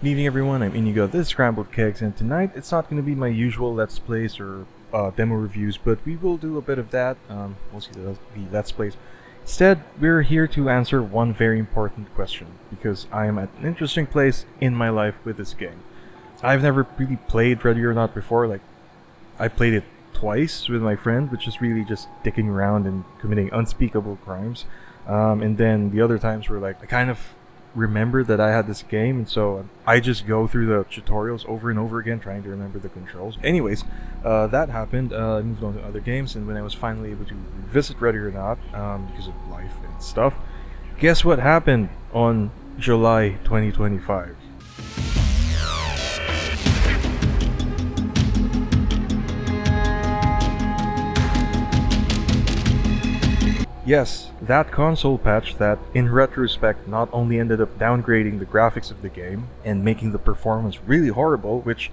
Good evening everyone, I'm Inigo, this is Scrambled Kegs, and tonight it's not going to be my usual Let's Plays or demo reviews, but we will do a bit of that, mostly the Let's Plays. Instead, we're here to answer one very important question, because I am at an interesting place in my life with this game. I've never really played Ready or Not before. Like, I played it twice with my friend, which is really just dicking around and committing unspeakable crimes. And then the other times were like, I kind of remembered that I had this game, and so I just go through the tutorials over and over again trying to remember the controls. Anyways, that happened. I moved on to other games, and when I was finally able to revisit Ready or Not, because of life and stuff, guess what happened on July 2025? Yes, that console patch that, in retrospect, not only ended up downgrading the graphics of the game and making the performance really horrible, which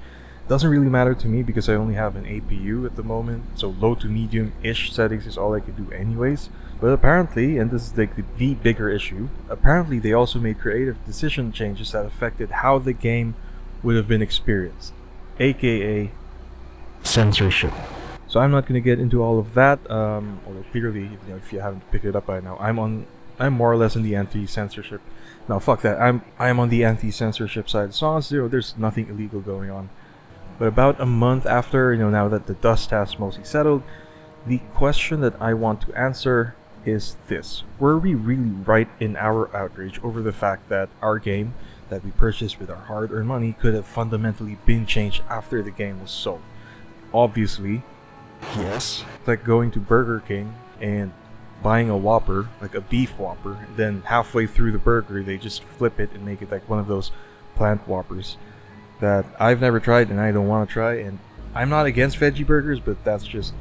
doesn't really matter to me because I only have an APU at the moment, so low to medium-ish settings is all I can do anyways. But apparently, and this is like the bigger issue, apparently they also made creative decision changes that affected how the game would have been experienced, aka censorship. So I'm not going to get into all of that, although clearly, if you haven't picked it up by now, I'm more or less on the anti-censorship. No, fuck that. I'm on the anti-censorship side. As long as there's nothing illegal going on. But about a month after, now that the dust has mostly settled, the question that I want to answer is this: were we really right in our outrage over the fact that our game that we purchased with our hard-earned money could have fundamentally been changed after the game was sold? Obviously, yes. It's like going to Burger King and buying a Whopper, like a beef Whopper, then halfway through the burger they just flip it and make it like one of those plant Whoppers that I've never tried and I don't want to try. And I'm not against veggie burgers, but that's just,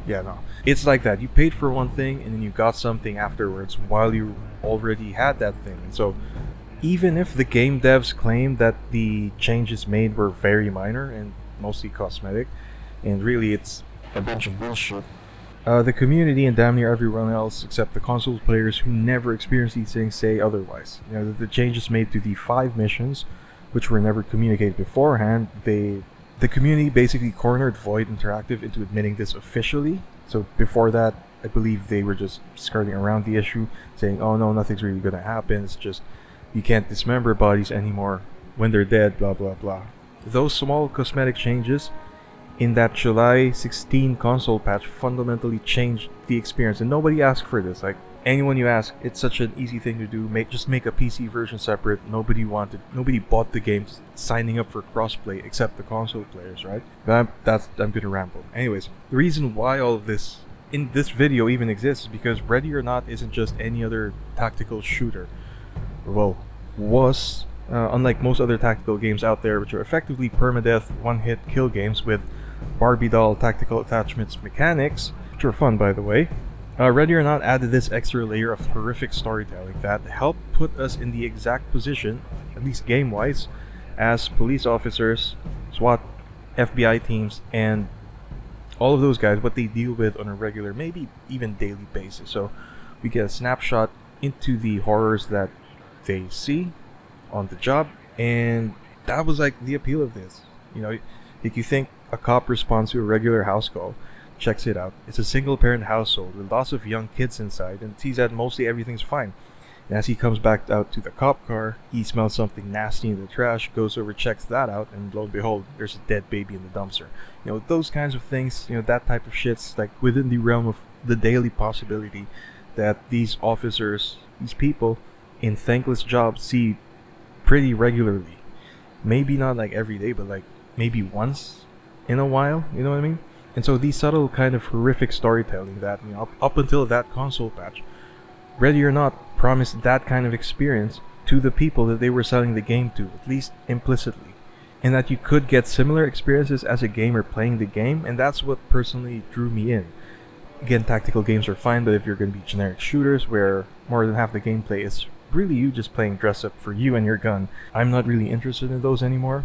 yeah, no. It's like that. You paid for one thing and then you got something afterwards while you already had that thing. And so even if the game devs claim that the changes made were very minor and mostly cosmetic, and really it's a bunch of bullshit, the community and damn near everyone else except the console players who never experienced these things say otherwise. The changes made to the 5 missions, which were never communicated beforehand, the community basically cornered Void Interactive into admitting this officially. So before that, I believe they were just skirting around the issue, saying, oh no, nothing's really gonna happen, it's just you can't dismember bodies anymore when they're dead, blah blah blah. Those small cosmetic changes in that July 16 console patch fundamentally changed the experience, and nobody asked for this. Like, anyone you ask, it's such an easy thing to do. Just make a PC version separate. Nobody bought the game signing up for crossplay except the console players, right? But I'm gonna ramble. Anyways, the reason why all of this in this video even exists is because Ready or Not isn't just any other tactical shooter. Well, was unlike most other tactical games out there, which are effectively permadeath, one-hit kill games with Barbie doll tactical attachments mechanics, which are fun by the way, Ready or Not added this extra layer of horrific storytelling that helped put us in the exact position, at least game-wise, as police officers, SWAT, FBI teams, and all of those guys, what they deal with on a regular, maybe even daily basis. So we get a snapshot into the horrors that they see on the job, and that was like the appeal of this. If you think a cop responds to a regular house call, checks it out, it's a single parent household with lots of young kids inside, and sees that mostly everything's fine. And as he comes back out to the cop car, he smells something nasty in the trash, goes over, checks that out, and lo and behold, there's a dead baby in the dumpster. Those kinds of things, that type of shit's like within the realm of the daily possibility that these officers, these people in thankless jobs see pretty regularly. Maybe not like every day, but like maybe once in a while, you know what I mean? And so these subtle kind of horrific storytelling that, up until that console patch, Ready or Not promised that kind of experience to the people that they were selling the game to, at least implicitly. And that you could get similar experiences as a gamer playing the game, and that's what personally drew me in. Again, tactical games are fine, but if you're going to be generic shooters where more than half the gameplay is really you just playing dress up for you and your gun, I'm not really interested in those anymore.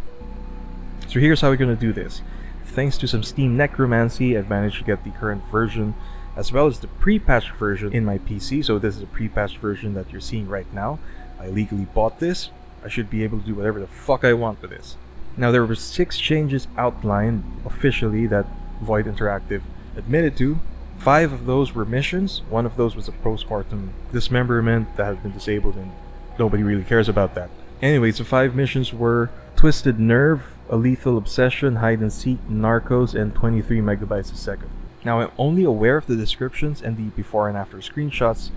So here's how we're going to do this. Thanks to some Steam necromancy, I've managed to get the current version as well as the pre-patched version in my PC. So this is a pre-patched version that you're seeing right now. I legally bought this. I should be able to do whatever the fuck I want with this. Now, there were 6 changes outlined officially that Void Interactive admitted to. 5 of those were missions. 1 of those was a postmortem dismemberment that had been disabled, and nobody really cares about that. Anyways, the 5 missions were Twisted Nerve, A Lethal Obsession, Hide and Seek, Narcos, and 23 megabytes a second. Now, I'm only aware of the descriptions and the before and after screenshots,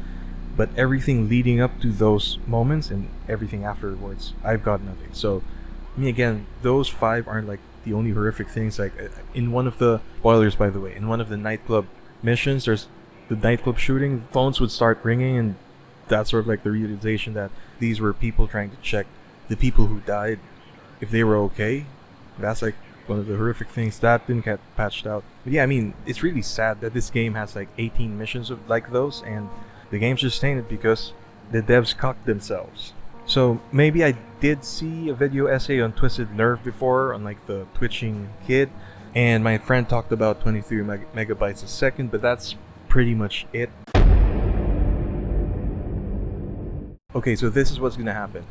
but everything leading up to those moments and everything afterwards, I've got nothing. So, I mean, again, those 5 aren't like the only horrific things. Like, in one of the spoilers, by the way, in one of the nightclub missions, there's the nightclub shooting, phones would start ringing, and that's sort of like the realization that these were people trying to check the people who died, if they were okay. That's like one of the horrific things that didn't get patched out. But yeah, I mean, it's really sad that this game has like 18 missions of like those, and the game's just tainted because the devs cocked themselves. So maybe I did see a video essay on Twisted Nerve before, on like the twitching kid, and my friend talked about 23 megabytes a second, but that's pretty much it. Okay, so this is what's gonna happen.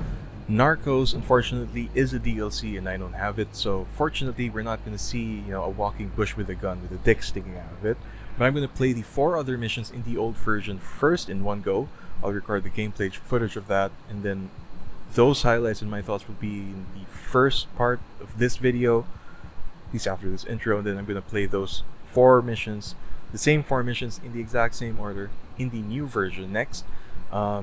Narcos, unfortunately, is a DLC and I don't have it, so fortunately we're not gonna see, a walking bush with a gun with a dick sticking out of it. But I'm gonna play the 4 other missions in the old version first in one go. I'll record the gameplay footage of that, and then those highlights and my thoughts will be in the first part of this video, at least after this intro, and then I'm gonna play those 4 missions, the same 4 missions in the exact same order, in the new version next.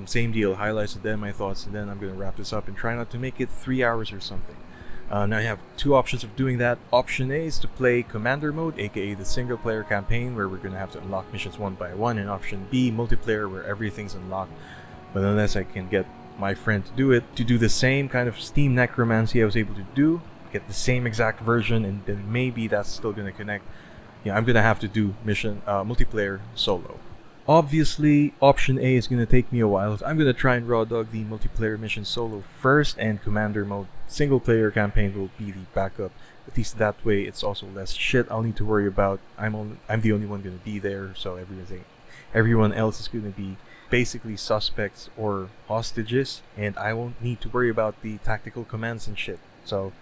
Same deal, highlights and then my thoughts, and then I'm going to wrap this up and try not to make it 3 hours or something. Now I have 2 options of doing that. Option A is to play Commander Mode, aka the single player campaign, where we're going to have to unlock missions one by one, and Option B, multiplayer, where everything's unlocked. But unless I can get my friend to do the same kind of Steam necromancy I was able to do, get the same exact version, and then maybe that's still going to connect. Yeah, I'm going to have to do mission multiplayer solo. Obviously, Option A is going to take me a while. I'm going to try and raw dog the multiplayer mission solo first, and Commander Mode single player campaign will be the backup. At least that way it's also less shit I'll need to worry about. I'm the only one going to be there, so everyone else is going to be basically suspects or hostages, and I won't need to worry about the tactical commands and shit. So,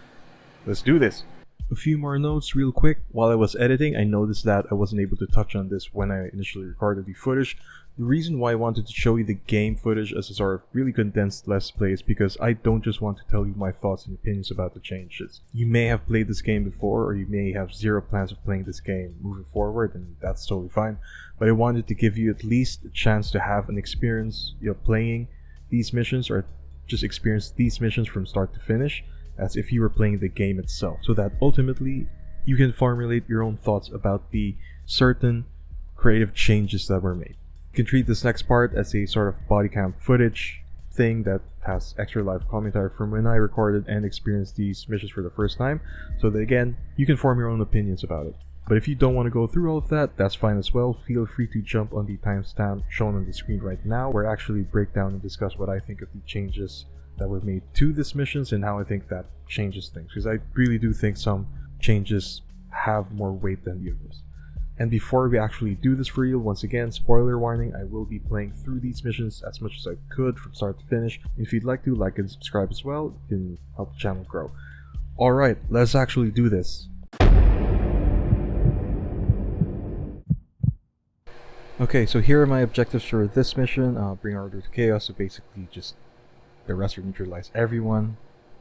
let's do this. A few more notes real quick. While I was editing, I noticed that I wasn't able to touch on this when I initially recorded the footage. The reason why I wanted to show you the game footage as a sort of really condensed Let's Play is because I don't just want to tell you my thoughts and opinions about the changes. You may have played this game before, or you may have zero plans of playing this game moving forward, and that's totally fine. But I wanted to give you at least a chance to have an experience, playing these missions, or just experience these missions from start to finish, as if you were playing the game itself, so that ultimately you can formulate your own thoughts about the certain creative changes that were made. You can treat this next part as a sort of body cam footage thing that has extra live commentary from when I recorded and experienced these missions for the first time, so that again, you can form your own opinions about it. But if you don't want to go through all of that, that's fine as well. Feel free to jump on the timestamp shown on the screen right now, where I actually break down and discuss what I think of the changes that were made to this missions and how I think that changes things, because I really do think some changes have more weight than the others. And before we actually do this for real, once again, spoiler warning, I will be playing through these missions as much as I could from start to finish. If you'd like to, like and subscribe as well, it can help the channel grow. Alright, let's actually do this. Okay, so here are my objectives for this mission. Bring order to chaos, so basically just arrest or neutralize everyone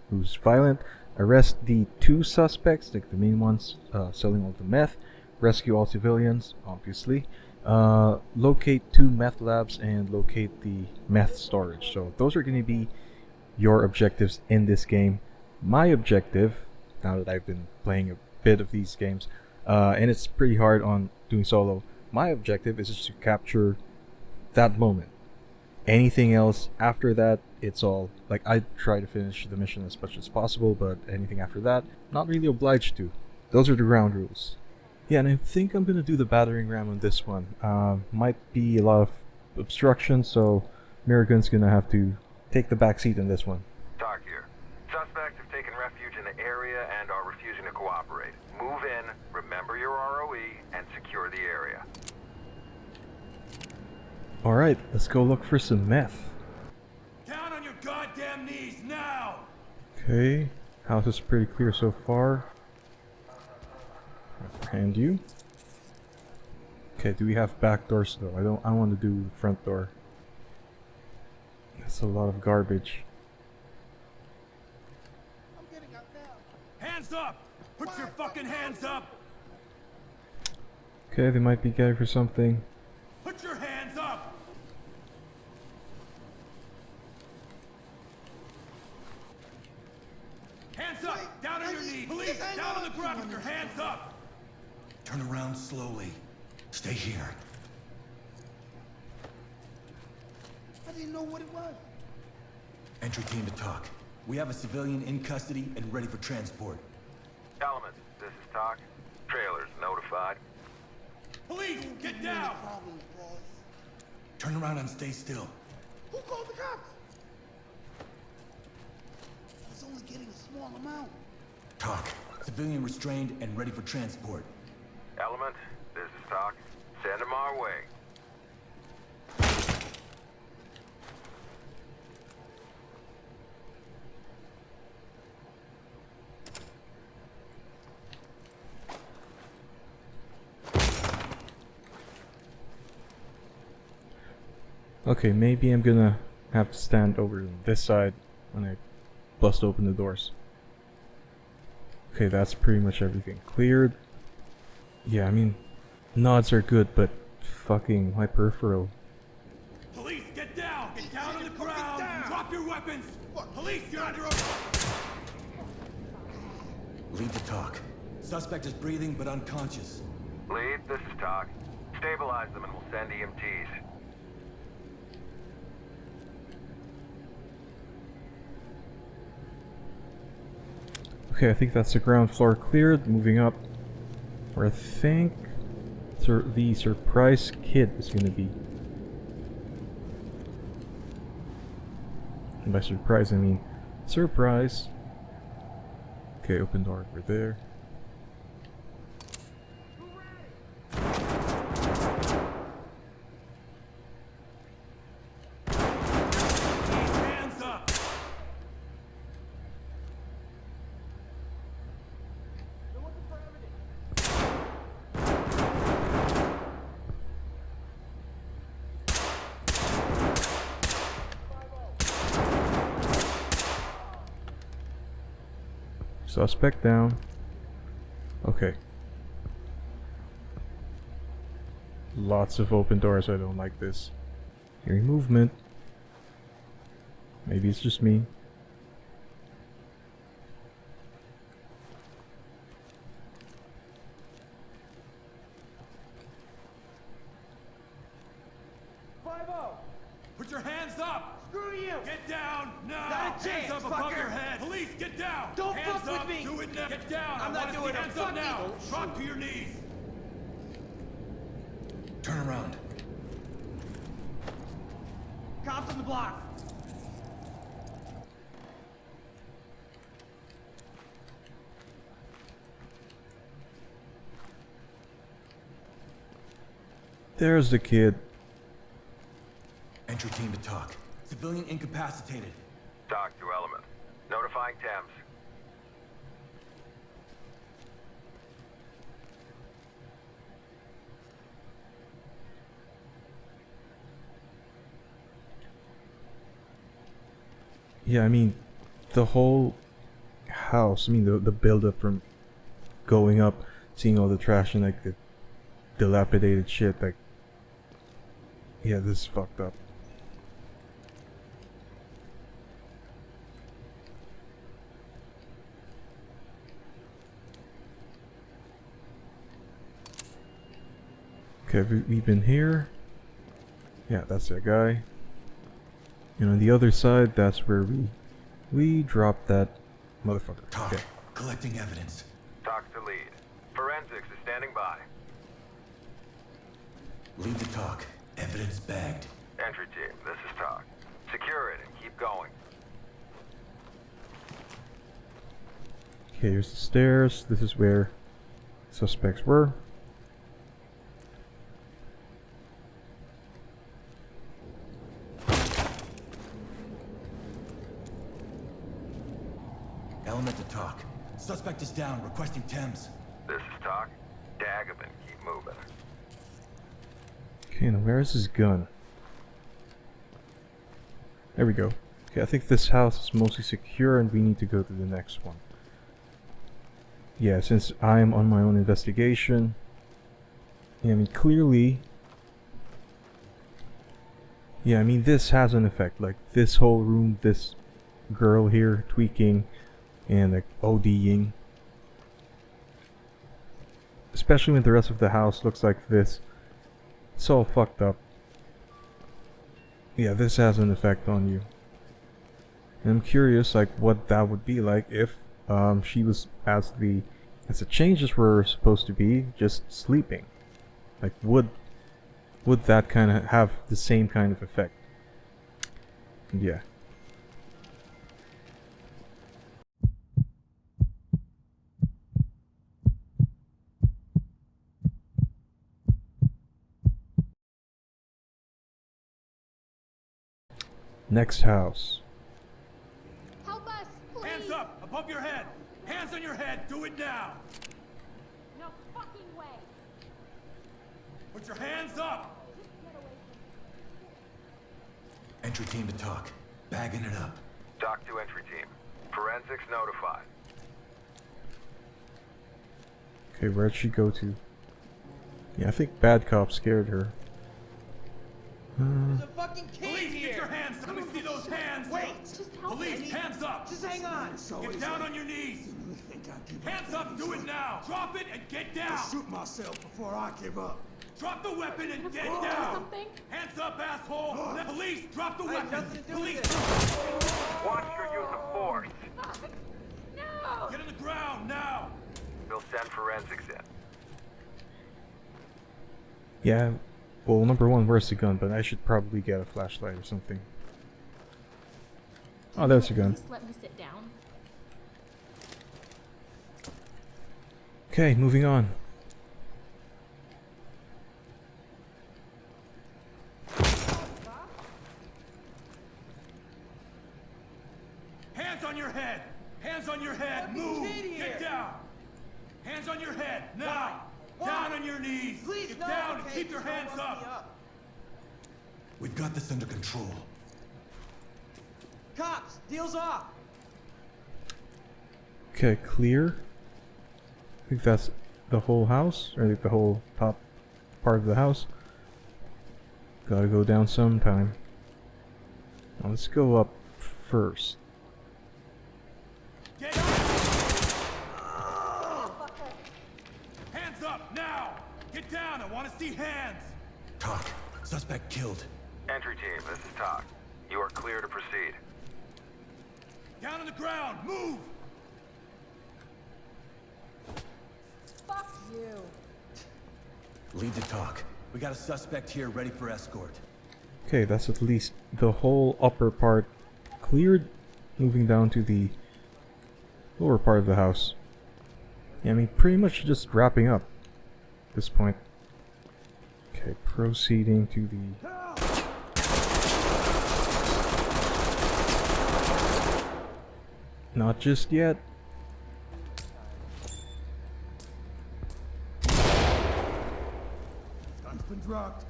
who's violent, arrest the 2 suspects, like the main ones selling all the meth, rescue all civilians, obviously, locate 2 meth labs, and locate the meth storage. So those are going to be your objectives in this game. My objective, now that I've been playing a bit of these games, and it's pretty hard on doing solo, my objective is just to capture that moment. Anything else after that, it's all like, I try to finish the mission as much as possible, but anything after that, not really obliged to. Those are the ground rules. Yeah, and I think I'm gonna do the battering ram on this one. Might be a lot of obstruction, so Miragun's gonna have to take the back seat in this one. Talk here. Suspects have taken refuge in the area and are refusing to cooperate. Move in, remember your ROE, and secure the area. Alright, let's go look for some meth. Down on your goddamn knees now! Okay, house is pretty clear so far. And you? Okay, do we have back doors though? I want to do the front door. That's a lot of garbage. I'm getting up now. Hands up! Put your fucking hands up! Okay, they might be going for something. Put your hands up! Hands up! Wait, Down on your knees! Police, hang down on on the ground to with your me. hands up! Turn around slowly. Stay here. I didn't know what it was. Entry team to talk. We have a civilian in custody and ready for transport. Element, this is Talk. Trailers notified. Police, get No down! problem, boss. Turn around and stay still. Who called the cops? I was only getting a small amount. Talk. Civilian restrained and ready for transport. Element, this is Talk. Send them our way. Okay, maybe I'm gonna have to stand over this side when I bust open the doors. Okay, that's pretty much everything cleared. Yeah, I mean, nods are good, but fucking my peripheral. Police, get down! Get down on the ground! Drop your weapons! Police, you're under Lead to talk. Suspect is breathing but unconscious. Lead, this is Talk. Stabilize them and we'll send EMTs. Okay, I think that's the ground floor cleared. Moving up, where I think the surprise kid is gonna be. And by surprise, I mean surprise. Okay, open door over there. Hands up! Suspect down. Okay. Lots of open doors, I don't like this. Hearing movement. Maybe it's just me. Put your hands up! Screw you! Get down now! Not a chance, hands up above fucker. your head! Police, get down! Don't hands fuck with up! me. Do it now! Get down! I'm I not wanna doing see it. hands Fuck up me. now! Don't Drop to your knees! Turn around. Cops on the block. There's the kid. Entry team to talk. Civilian incapacitated. Talk to Element. Notifying Thames. Yeah, I mean, the whole house, I mean, the build up from going up, seeing all the trash and like the dilapidated shit, like, yeah, this is fucked up. Okay, we've been here. Yeah, that's that guy. And on the other side, that's where we dropped that motherfucker. Talk. Okay. Collecting evidence. Talk to lead. Forensics is standing by. Lead to talk. Evidence bagged. Entry team, this is Talk. Secure it and keep going. Okay, here's the stairs. This is where suspects were. talk. Suspect is down, requesting Thames. This is talk. Daggerman, keep moving. Okay, now where is his gun? There we go. Okay, I think this house is mostly secure and we need to go to the next one. Yeah, since I'm on my own investigation. Yeah, I mean, clearly... Yeah, I mean, this has an effect. Like, this whole room, this girl here tweaking and like ODing. Especially when the rest of the house looks like this. It's all fucked up. Yeah, this has an effect on you. And I'm curious, like, what that would be like if she was, as the changes were supposed to be, just sleeping. Like, would that kind of have the same kind of effect? Yeah. Next house. Help us, please! Hands up, above your head. Hands on your head, do it now. No fucking way! Put your hands up. Get away from me. Entry team to talk. Bagging it up. Doc to entry team. Forensics notified. Okay, where'd she go to? Yeah, I think bad cop scared her. There's a fucking kid Police, here! get your hands. Let me see those hands. Wait! Just help Police, me. hands up. Just hang on! Get down on your knees. Hands up, do it now. Drop it and get down. Shoot myself before I give up. Drop the weapon and get Or down. something? Hands up, asshole. Police, drop the I had weapon. nothing to do with Police, this. Watch your use of force. No! get on the ground now. They'll send forensics in. Yeah, well, number one, where's the gun? But I should probably get a flashlight or something. Oh, there's the gun. Just let me sit down. Okay, moving on. Hands on your head. Hands on your head. Fucking Move. kid here. Get down. Hands on your head. Now. Why? Down on your knees. Please, Get no, down and okay, keep your just don't hands fuck me up. We've got this under control. Cops, deal's off! Okay, clear. I think that's the whole house, or like the whole top part of the house. Gotta go down sometime. Now let's go up first. Get down. Hands up now. Get down. I want to see hands. Talk. Suspect killed. Entry team, this is Talk. You are clear to proceed. Down on the ground. Move. Fuck you. Lead to talk. We got a suspect here ready for escort. Okay, that's at least the whole upper part cleared. Moving down to the lower part of the house. Yeah, I mean, pretty much just wrapping up at this point. Okay, proceeding to the... Not just yet. Gun's been dropped.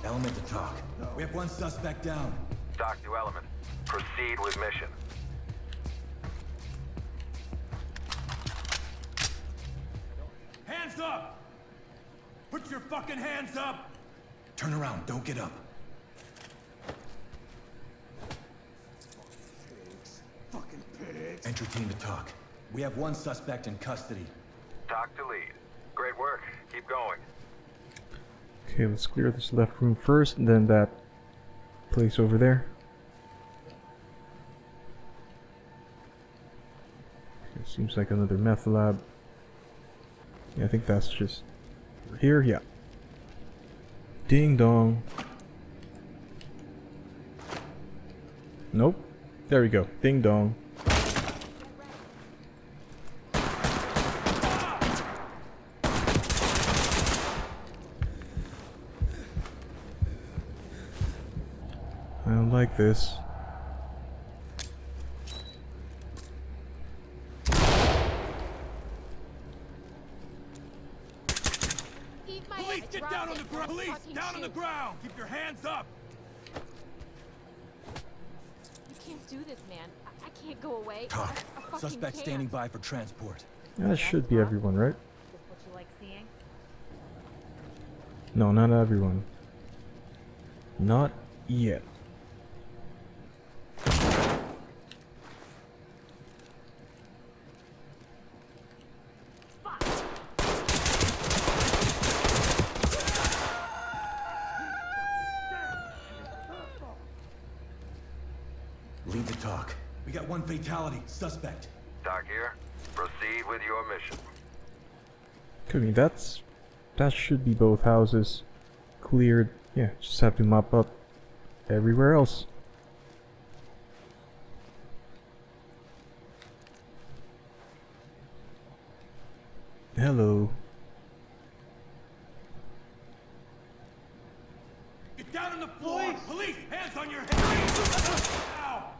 Element to talk. We have one suspect down. Doc to Element. Proceed with mission. Hands up! Put your fucking hands up! Turn around, don't get up. Pigs. Fucking pigs. Entry team to talk. We have one suspect in custody. Doc to lead. Great work. Keep going. Okay, let's clear this left room first, and then that place over there. Okay, seems like another meth lab. Yeah, I think that's just over here. Yeah. Ding dong. Nope. There we go. Ding dong. like this. Eat my Police, ass. get Drop down on it the or ground! Police, fucking down on the shoot. ground! Keep your hands up! You can't do this, man. I can't go away. Talk. I fucking Suspect can't. standing by for transport. That should be everyone, right? Is what you like seeing? No, not everyone. Not yet. Lead the talk. We got one fatality. Suspect. Doc here. Proceed with your mission. I mean, that should be both houses cleared. Yeah, just have to mop up everywhere else. Hello. Get down on the floor! Police, hands on your head! Ow!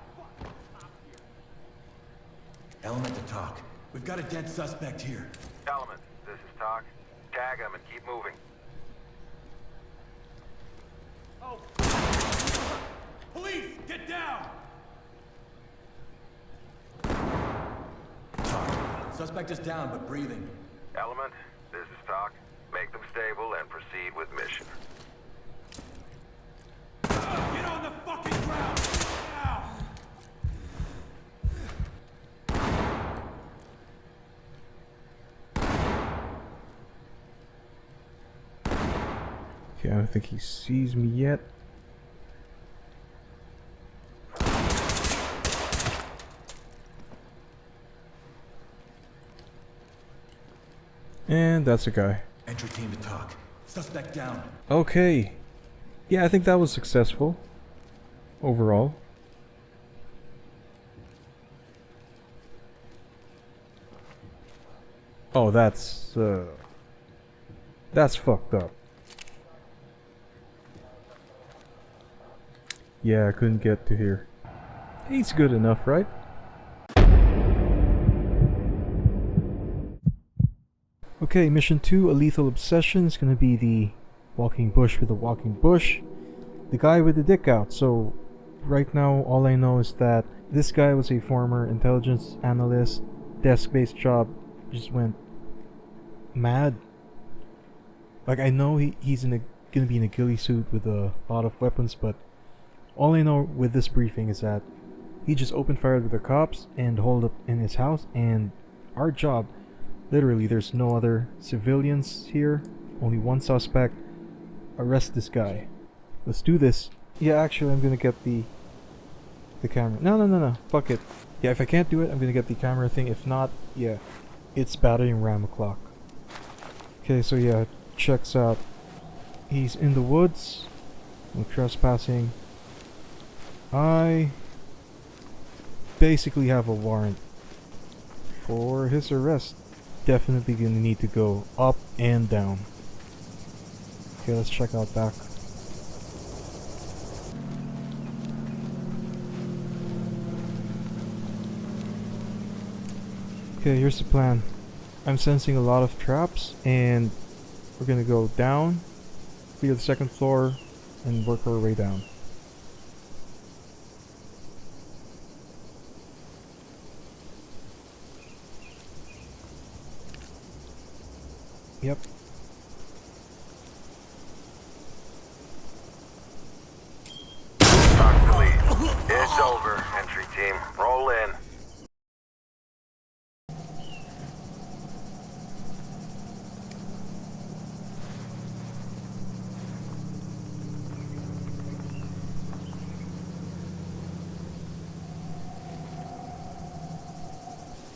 Element to talk. We've got a dead suspect here. Element, this is Talk. Tag him and keep moving. Police, get down! Talk. Suspect is down, but breathing. Element, this is Talk. Make them stable and proceed with mission. Get on the fucking ground! Now! Okay, I don't think he sees me yet. And that's a guy. Entry team to talk. Suspect down. Okay. Yeah, I think that was successful. Overall. Oh, that's fucked up. Yeah, I couldn't get to here. He's good enough, right? Okay, mission 2, a lethal obsession, is gonna be the walking bush with a walking bush. The guy with the dick out. So, right now, all I know is that this guy was a former intelligence analyst, desk-based job, just went mad. Like, I know he's gonna be in a ghillie suit with a lot of weapons, but all I know with this briefing is that he just opened fire with the cops and holed up in his house, and our job, literally, there's no other civilians here, only one suspect. Arrest this guy. Let's do this. Yeah, actually, I'm gonna get the camera. No, fuck it. Yeah, if I can't do it, I'm gonna get the camera thing. If not, yeah, it's battering ram o'clock. Okay, so yeah, checks out. He's in the woods. No trespassing. I basically have a warrant for his arrest. Definitely gonna need to go up and down. Okay, let's check out back. Okay, here's the plan. I'm sensing a lot of traps, and we're gonna go down, clear the second floor, and work our way down. Yep. Talk to lead. It's over, entry team. Roll in.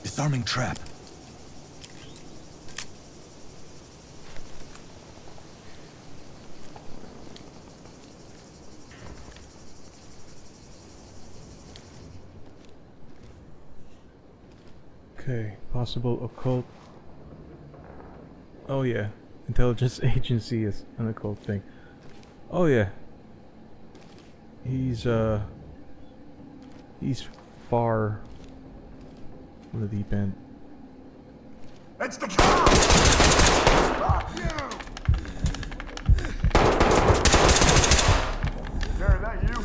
Disarming trap. Okay, possible occult. Oh yeah, intelligence agency is an occult thing. Oh yeah. He's far from the deep end. It's the cow! Fuck you! Jerry, that you?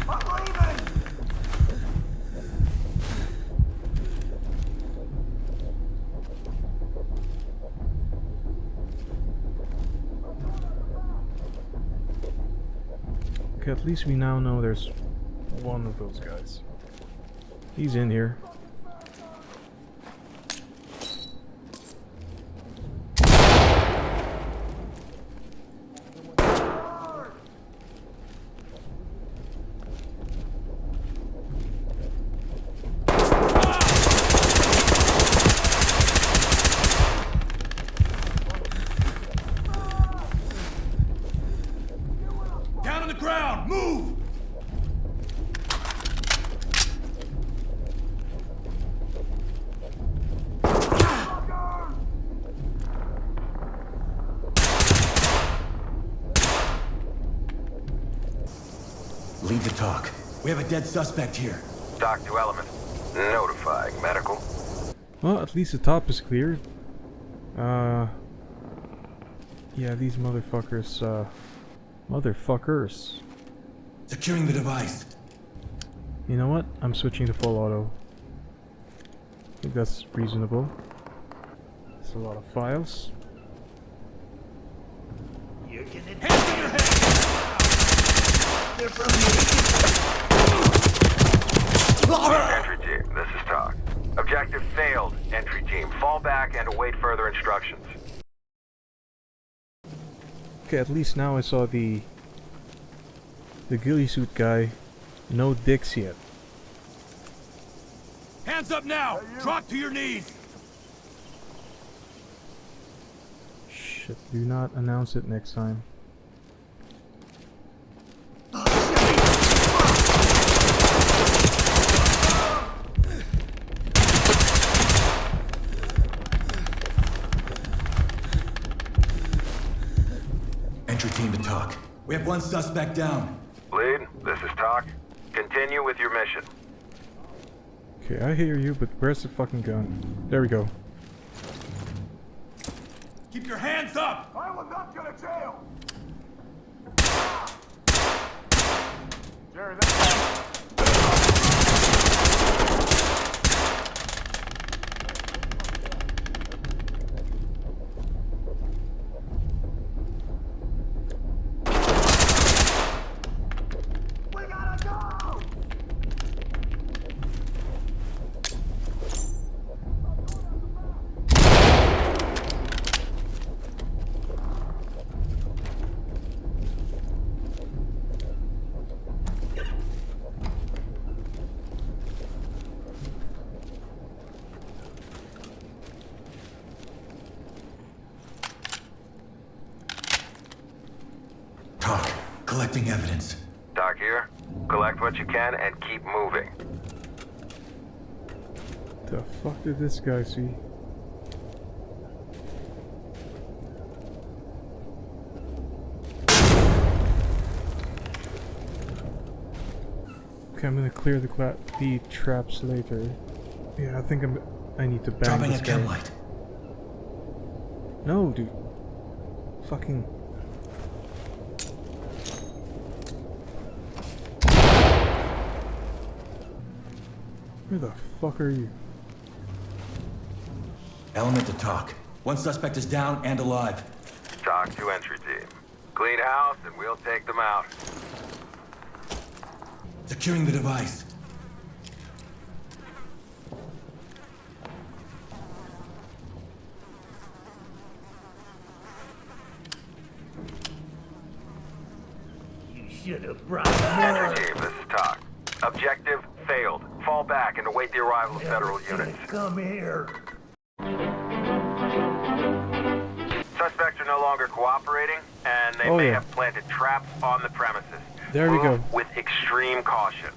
I'm leaving! Okay, at least we now know there's one of those guys. He's in here. Down on the ground! Move! Lead the talk. We have a dead suspect here. Dock to element. Notifying medical. Well, at least the top is cleared. Yeah, these motherfuckers, motherfuckers. Securing the device. You know what? I'm switching to full auto. I think that's reasonable. It's a lot of files. You're gonna Hands in your head! They're from me. Entry team, this is Talk. Objective failed, entry team. Fall back and await further instructions. Okay, at least now I saw the ghillie suit guy. No dicks yet. Hands up now! Drop to your knees! Shit, do not announce it next time. Entry team to talk. We have one suspect down. Lead, this is Talk. Continue with your mission. Okay, I hear you, but where's the fucking gun? There we go. Keep your hands up! I will not go to jail! Jerry, that's... We gotta go! Talk. Collecting evidence. Doc here. Collect what you can and keep moving. The fuck did this guy see? Okay, I'm gonna clear the traps later. Yeah, I think I need to bang Dropping this a guy. chem light. No, dude. Fucking. Where the fuck are you? Element to talk. One suspect is down and alive. Talk to entry team. Clean house and we'll take them out. Securing the device. You should have brought Entry more. team, this is Talk. Objective failed. Fall back and await the arrival of federal units. Come here. Suspects are no longer cooperating, and they Oh, may yeah. have planted traps on the premises. There we Move go. with extreme caution.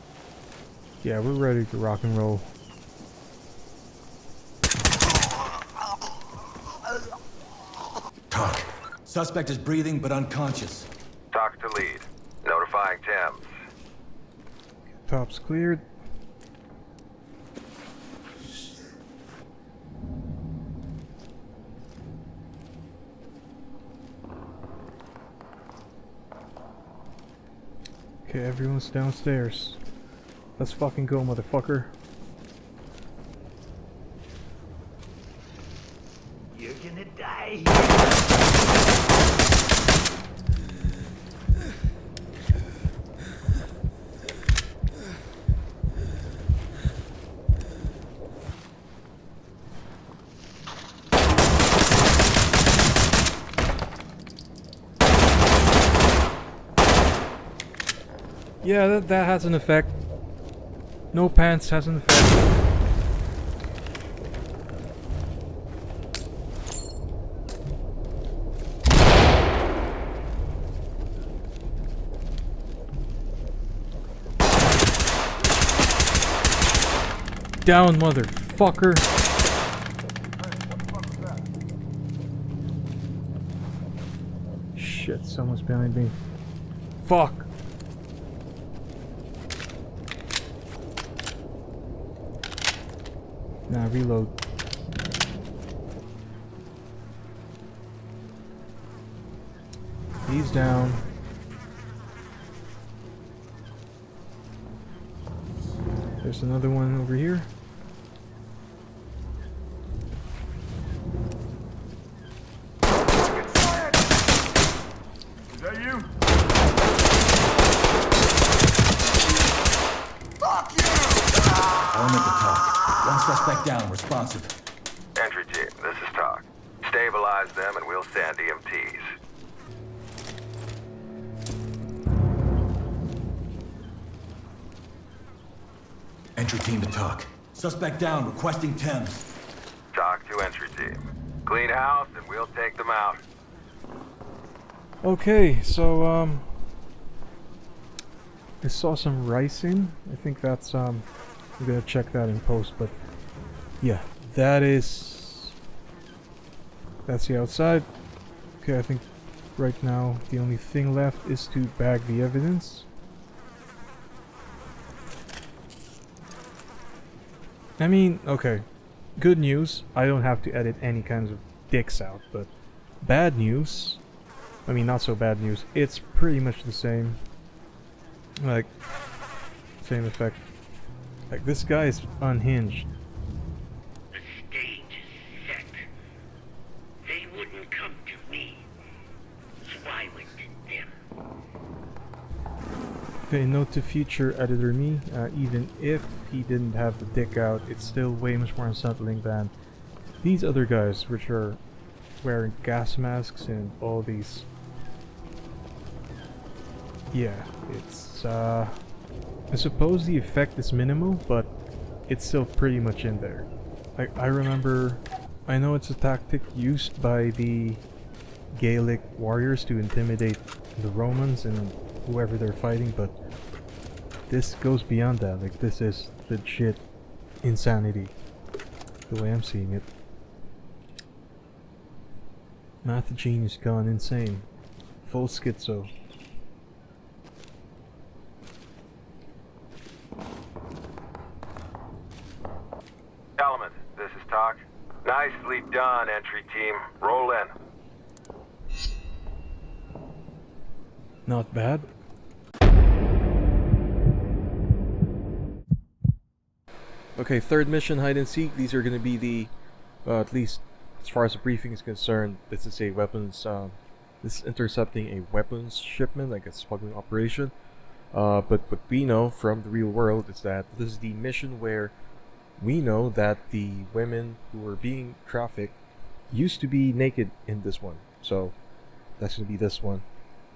Yeah, we're ready to rock and roll. Talk. Suspect is breathing but unconscious. Talk to lead. Notify Notifying Thames. Top's cleared. Okay, everyone's downstairs. Let's fucking go, motherfucker. You're gonna die here. Yeah, that has an effect. No pants has an effect. Down, motherfucker. Shit, someone's behind me. Fuck. Nah, reload. He's down. There's another one over here. Is that you? Fuck you! Arm at the top. One suspect down, responsive. Entry team, this is Talk. Stabilize them and we'll send EMTs. Entry team to talk. Suspect down, requesting Thames. Talk to entry team. Clean house and we'll take them out. Okay, so I saw some ricing. I think that's I'm gonna check that in post, but yeah, that's the outside. Okay, I think right now the only thing left is to bag the evidence. I mean, okay, good news, I don't have to edit any kinds of dicks out, but bad news, I mean not so bad news, it's pretty much the same. Like, same effect. Like, this guy is unhinged. The stage is set. They wouldn't come to me, so I went to them. Okay, note to future editor me, even if he didn't have the dick out, it's still way much more unsettling than these other guys, which are wearing gas masks and all these. Yeah, it's, I suppose the effect is minimal, but it's still pretty much in there. I remember, I know it's a tactic used by the Gaelic warriors to intimidate the Romans and whoever they're fighting, but this goes beyond that. Like, this is legit insanity, the way I'm seeing it. Math genius gone insane. Full schizo. Element, this is Talk. Nicely done, entry team. Roll in. Not bad. Okay, third mission, hide and seek. These are going to be the, at least as far as the briefing is concerned, this is a weapons, this is intercepting a weapons shipment, like a smuggling operation. But what we know from the real world is that this is the mission where we know that the women who are being trafficked used to be naked in this one. So that's going to be this one.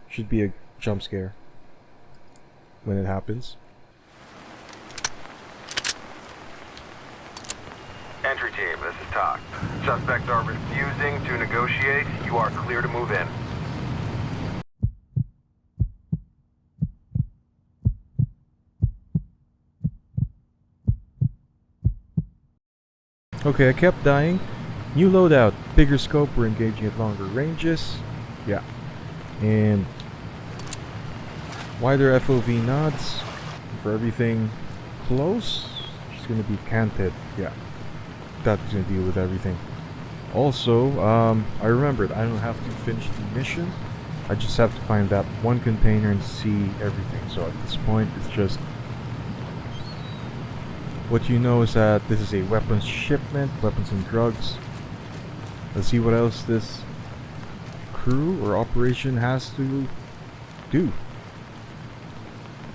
Should be a jump scare when it happens. Entry team, this is Talk. Suspects are refusing to negotiate. You are clear to move in. Okay, I kept dying. New loadout, bigger scope, we're engaging at longer ranges. Yeah. And Wider FOV nods. For everything close, it's gonna be canted. Yeah, that's gonna deal with everything. Also, I remembered I don't have to finish the mission. I just have to find that one container and see everything. So at this point, it's just what you know is that this is a weapons shipment, weapons and drugs. Let's see what else this crew or operation has to do.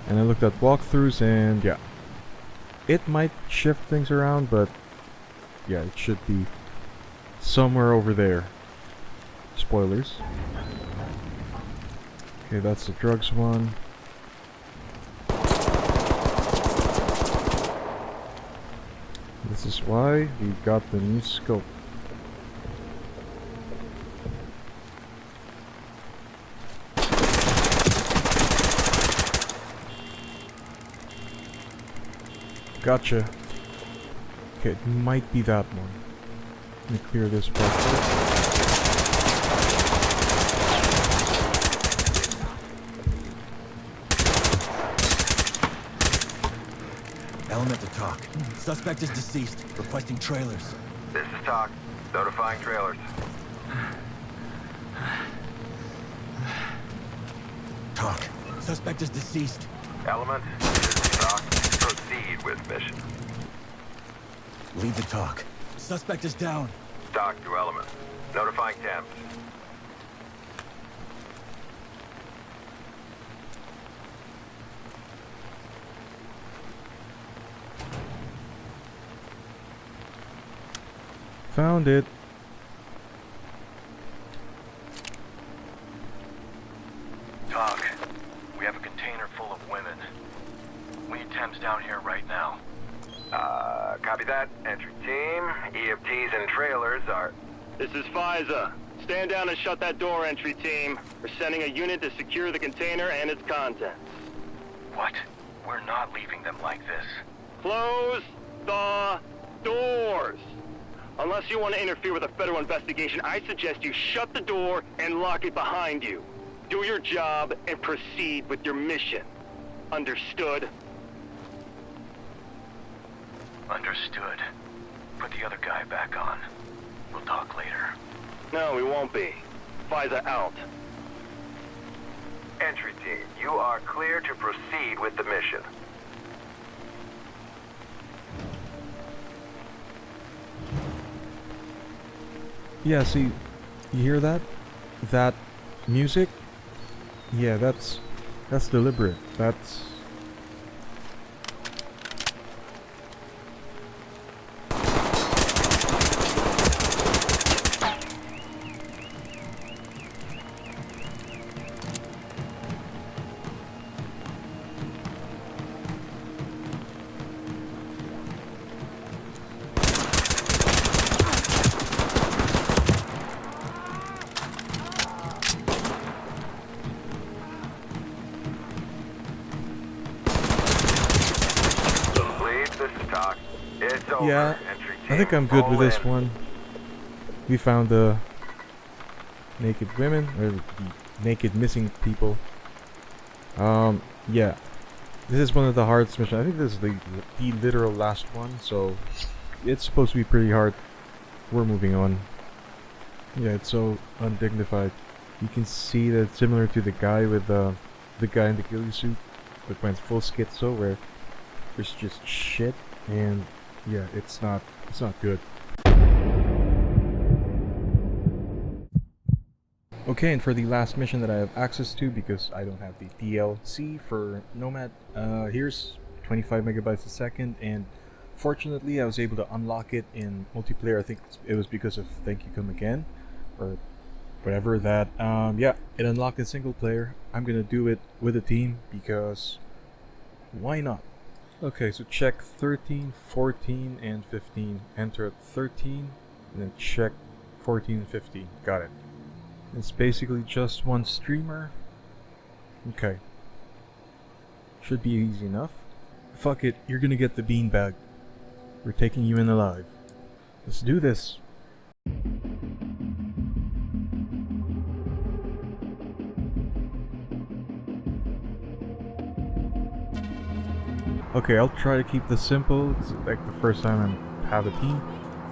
And I looked at walkthroughs and yeah, it might shift things around, but yeah, it should be somewhere over there. Spoilers. Okay, that's the drugs one. This is why we got the new scope. Gotcha. Okay, it might be that one. Let me clear this part first. Element to talk. Suspect is deceased. Requesting trailers. This is Talk. Notifying trailers. Talk. Suspect is deceased. Element, this is Talk. Proceed with mission. Lead the talk. Suspect is down. Talk to Element. Notifying Thames. Found it. Talk. We have a container full of women. We need Thames down here right now. Copy that. Entry team. EFTs and trailers are... This is FISA. Stand down and shut that door, entry team. We're sending a unit to secure the container and its contents. What? We're not leaving them like this. Close the doors! Unless you want to interfere with a federal investigation, I suggest you shut the door and lock it behind you. Do your job and proceed with your mission. Understood? Understood. Put the other guy back on. We'll talk later. No, we won't be. FISA out. Entry team, you are clear to proceed with the mission. Yeah, see, you hear that? That music? Yeah, that's deliberate. That's... Yeah, I think I'm good with this one. We found the naked women, or the naked missing people. Yeah. This is one of the hardest missions. I think this is the literal last one, so it's supposed to be pretty hard. We're moving on. Yeah, it's so undignified. You can see that it's similar to the guy with the guy in the ghillie suit, but went full schizo, where there's just shit, and yeah, it's not good. Okay, and for the last mission that I have access to, because I don't have the DLC for Nomad, here's 25 megabytes a second, and fortunately I was able to unlock it in multiplayer. I think it was because of Thank You Come Again, or whatever that, yeah, it unlocked in single player. I'm gonna do it with a team, because why not? Okay, so check 13, 14, and 15. Enter at 13, and then check 14 and 15. Got it. It's basically just one streamer. Okay. Should be easy enough. Fuck it, you're gonna get the beanbag. We're taking you in alive. Let's do this. Okay, I'll try to keep this simple. It's like the first time I have a team.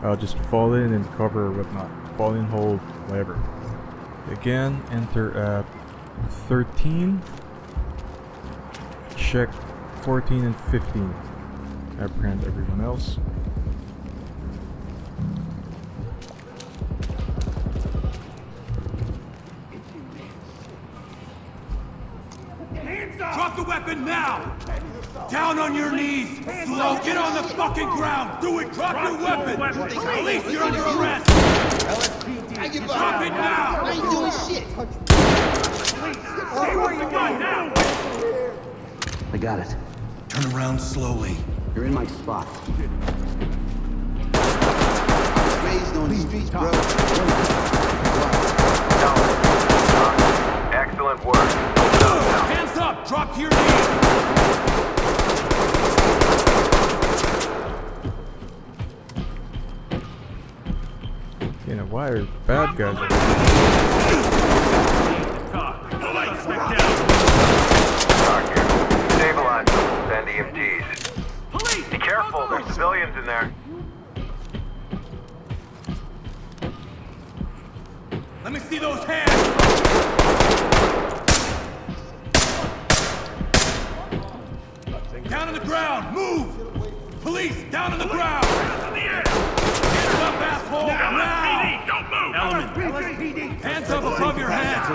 I'll just fall in and cover or whatnot. Fall in, hold, whatever. Again, enter at 13. Check 14 and 15. Apprehend everyone else. Drop the weapon now! Down on your knees! Slow, get on the fucking ground! Do it! Drop your weapon! Police, you're under arrest! Drop it now! I ain't doing shit. Stay where you are now! I got it. Turn around slowly. You're in my spot. Raised on the streets, bro. Excellent work. Hands up! Drop to your knees! You know, why are bad guys? Talk here. Stabilize. Send EMTs. Police! Be careful, there's civilians in there. Let me see those hands! Down on the ground! Move! Police, down on the ground! Hands up, asshole! Now! Don't move! Hands up above your head!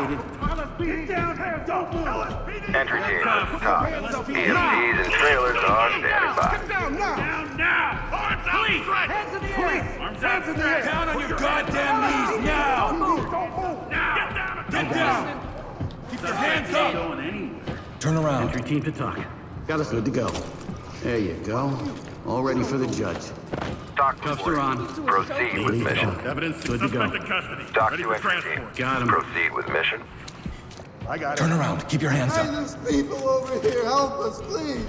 Get down here! Don't move! Entry team to the top. EMTs and trailers are standing by. Down now! Arms out! Police! Hands in the air! Arms out! Down on your goddamn knees now! Don't move! Now! Get down! Keep your hands up! Turn around. Entry team to talk. Got us good to go. There you go. All ready for the judge. Doc Cuffs are on. Proceed with mission. Evidence. Good to go. Doc to entry team. Got him. Proceed with mission. I got Turn around. Keep your hands up. There's people over here. Help us, please.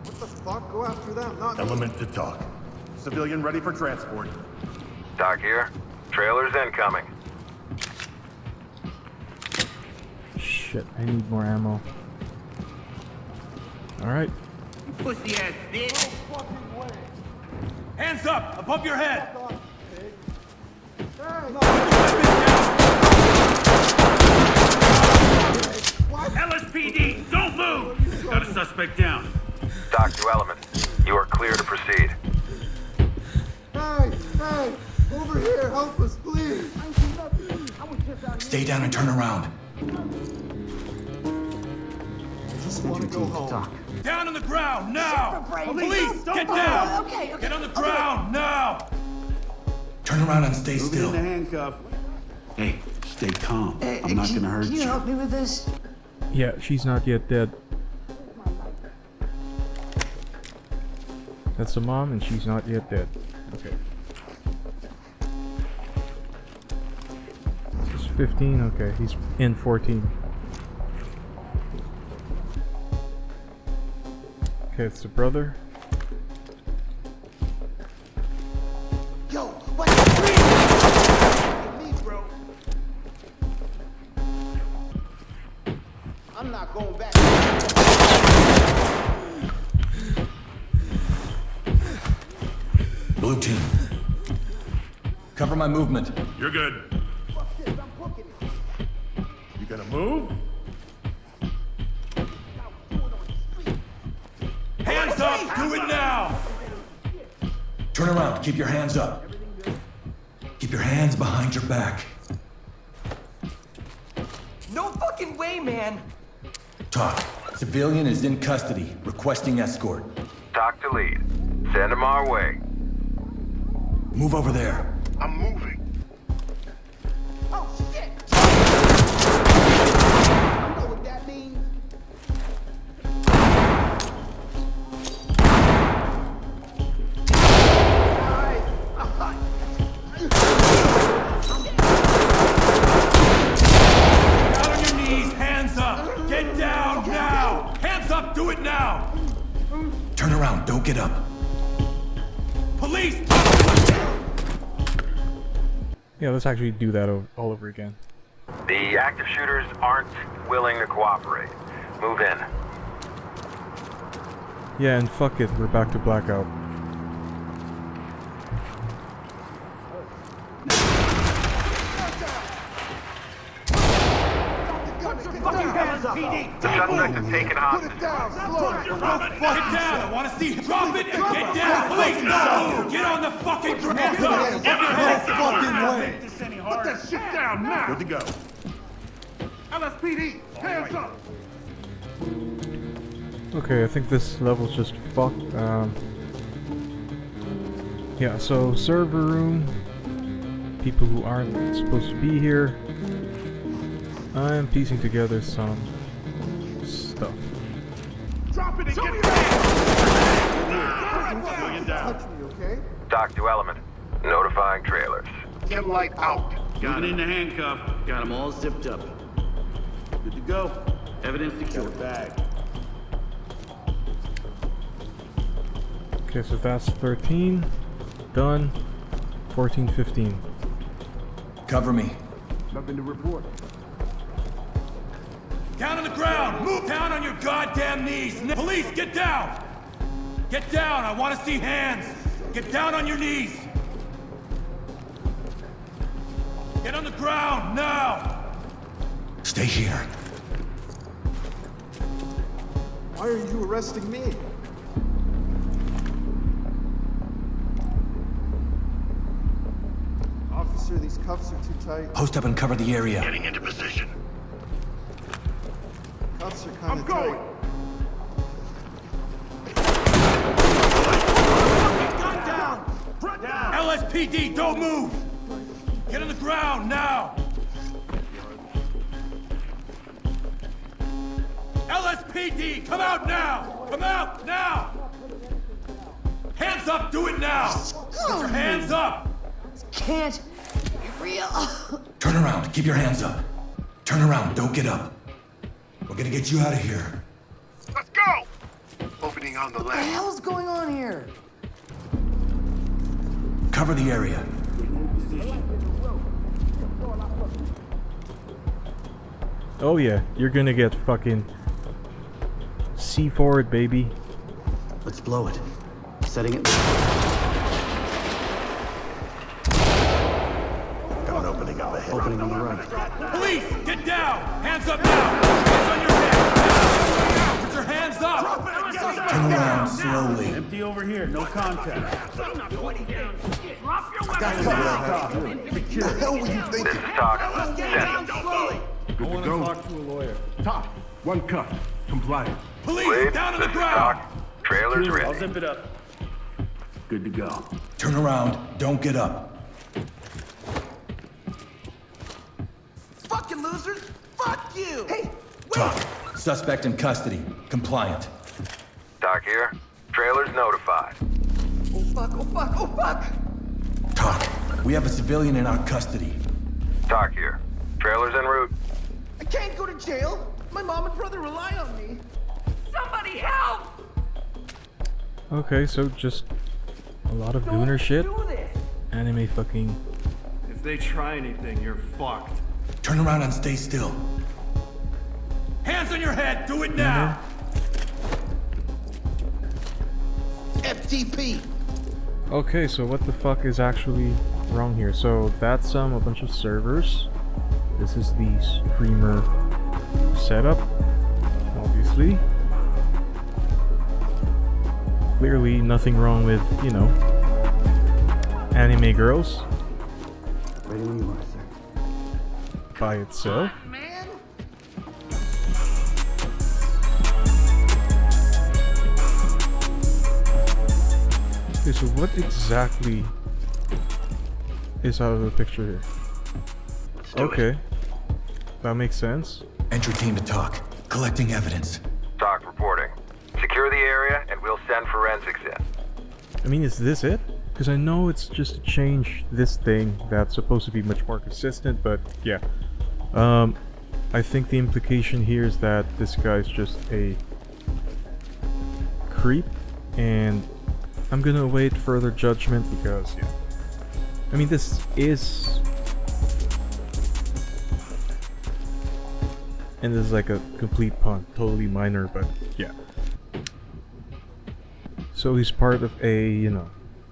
What the fuck? Go after them, not me. Element to talk. Civilian ready for transport. Doc here. Trailers incoming. Shit, I need more ammo. Alright. Pussy ass bitch. Hands up! Above your head! LSPD, don't move! Got a suspect down. Doc to element. You are clear to proceed. Hey, hey, over here. Help us, please. Stay down and turn around. I just want to go home. Talk. Down on the ground now! Police, get down! Get on the ground now! Turn around and stay still. handcuff. Hey, stay calm. I'm not gonna hurt you. Can you help me with this? Yeah, she's not yet dead. That's the mom, and she's not yet dead. Okay. This is 15. Okay, he's in 14. Okay, it's the brother. Yo, what? Me, bro. I'm not going back. Blue team. Cover my movement. You're good. You gonna move? Hands up! Do it now! Turn around. Keep your hands up. Keep your hands behind your back. No fucking way, man! Talk. Civilian is in custody, requesting escort. Doc to lead. Send him our way. Move over there. I'm moving. Oh, shit! You know what that means? Down on your knees, hands up! Get down now! Hands up, do it now! Turn around. Don't get up. Police! Yeah, let's actually do that all over again. The active shooters aren't willing to cooperate. Move in. Yeah, and fuck it, we're back to blackout. The suspect is taken hostage. Get down! I want to see him. Drop it and get down! Police, no! Get on the fucking ground! Put that shit down now! Good to go. LSPD, hands up! Okay, I think this level's just fucked. Yeah, so server room. People who aren't supposed to be here. I'm piecing together some stuff. Drop it and get down! Touch me, okay? Dock to element. Notifying trailers. Get light out. Got it in the handcuff. Got them all zipped up. Good to go. Evidence secured. Bag. Okay, so that's 13. Done. 14, 15. Cover me. Nothing to report. Down on the ground! Move down on your goddamn knees! Police, get down! Get down! I want to see hands! Get down on your knees! Get on the ground, now! Stay here. Why are you arresting me? Officer, these cuffs are too tight. Post up and cover the area. Getting into position. Cuffs are kind I'm of going! tight. Gun down! LSPD, don't move! Get on the ground, now! LSPD, come out now! Come out, now! Hands up, do it now! Get your hands up! Can't be real. Turn around. Keep your hands up. Turn around. Don't get up. We're gonna get you out of here. Let's go! Opening on the What the left. hell's going on here? Cover the area. Oh yeah, you're gonna get fucking C4'd, baby. Let's blow it. Setting it. Got an opening up ahead. Opening on the right. Police, get down! Hands up now! Hands on your head! Now! Put your hands up! Turn around slowly. Empty over here. No contact. Drop your weapon! The hell were you This thinking? is Doc. Send. Good to go. Talk to a lawyer. Top. One cuff. Compliant. Police, Lead. down on This the is ground! Doc. Trailers I'll ready. zip it up. Good to go. Turn around. Don't get up. Fucking losers! Fuck you! Hey, Talk. Suspect in custody. Compliant. Doc here. Trailers notified. oh fuck, oh fuck, oh fuck! Talk. We have a civilian in our custody. Doc here. Trailers en route. I can't go to jail! My mom and brother rely on me! Somebody help! Okay, so just a lot of Dooner shit. Do this! Anime fucking. If they try anything, you're fucked. Turn around and stay still. Hands on your head, do it now! FTP! Okay, so what the fuck is actually wrong here? So that's a bunch of servers. This is the streamer setup, obviously. Clearly nothing wrong with, you know, anime girls Ready when you are, sir. by itself. Man! Okay, so what exactly is out of the picture here? Okay, that makes sense. Entry team to talk. Collecting evidence. Doc reporting. Secure the area and we'll send forensics in. I mean, is this it? Because I know it's just to change this thing that's supposed to be much more consistent, but yeah. I think the implication here is that this guy's just a creep, and I'm gonna await further judgment because, yeah. I mean, this is... And this is like a complete pun, totally minor, but yeah. So he's part of a, you know,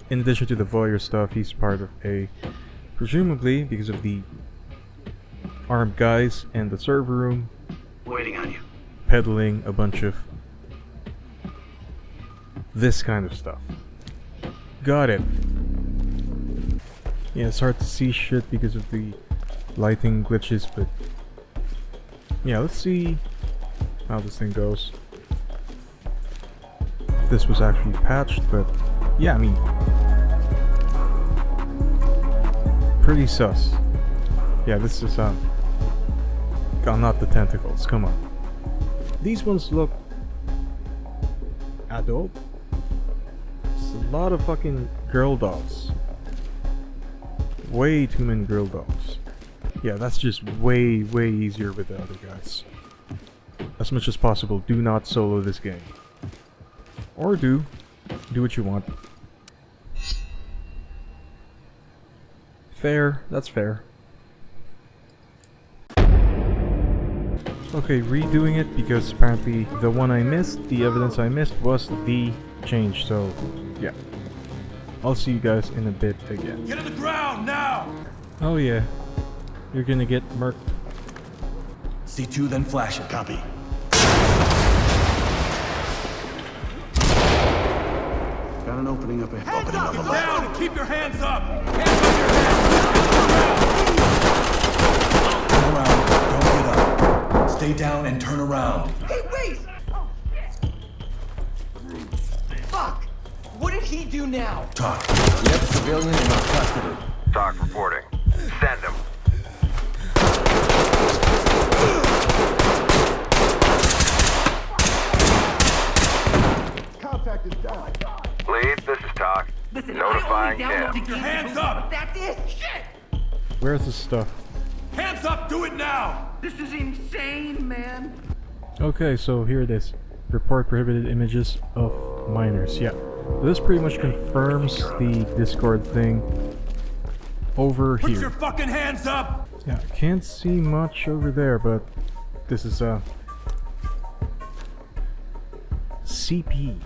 in addition to the voyeur stuff, he's part of a, presumably because of the armed guys in the server room, Waiting on you. peddling a bunch of this kind of stuff. Got it. Yeah, it's hard to see shit because of the lighting glitches, but yeah, let's see how this thing goes. This was actually patched, but yeah, I mean, pretty sus. Yeah, this is oh, not the tentacles, come on. These ones look adult. It's a lot of fucking girl dolls. Way too many girl dolls. Yeah, that's just way easier with the other guys. As much as possible, do not solo this game. Or do what you want. Fair, that's fair. Okay, redoing it because apparently the one I missed, the evidence I missed was the change, so yeah. I'll see you guys in a bit again. Get on the ground now! Oh yeah, you're gonna get murked. C2, then flash it. Copy. Got an opening up ahead. Hands up! Get down and keep your hands up! Turn around. Don't get up. Stay down and turn around. Hey, wait! Fuck! What did he do now? Talk. We have a civilian in our custody. Talk reporting. Send him. Contact is down. Lead, this is Talk. Listen, Notifying I only downloaded Cam. Keep your hands up! That's it! Shit! Where's the stuff? Hands up! Do it now! This is insane, man. Okay, so here it is. Report prohibited images of minors. Yeah, this pretty much confirms the Discord thing over Put here. your fucking hands up! Yeah, I can't see much over there, but this is CP.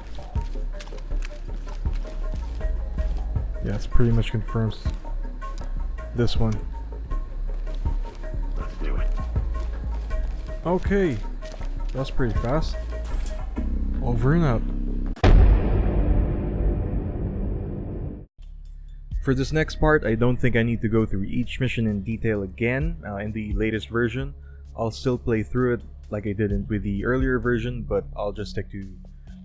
Yeah, it's pretty much confirms this one. Let's do it. Okay, that's pretty fast. Over and out. For this next part, I don't think I need to go through each mission in detail again. In the latest version, I'll still play through it like I did with the earlier version, but I'll just stick to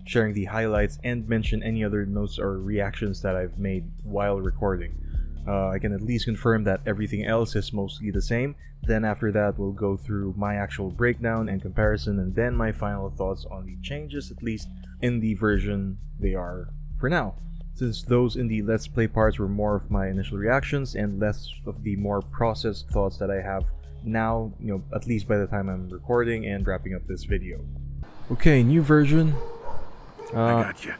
sharing the highlights and mention any other notes or reactions that I've made while recording. I can at least confirm that everything else is mostly the same. Then after that, we'll go through my actual breakdown and comparison, and then my final thoughts on the changes, at least in the version they are for now. Since those in the Let's Play parts were more of my initial reactions and less of the more processed thoughts that I have now, you know, at least by the time I'm recording and wrapping up this video. Okay, new version. I got you.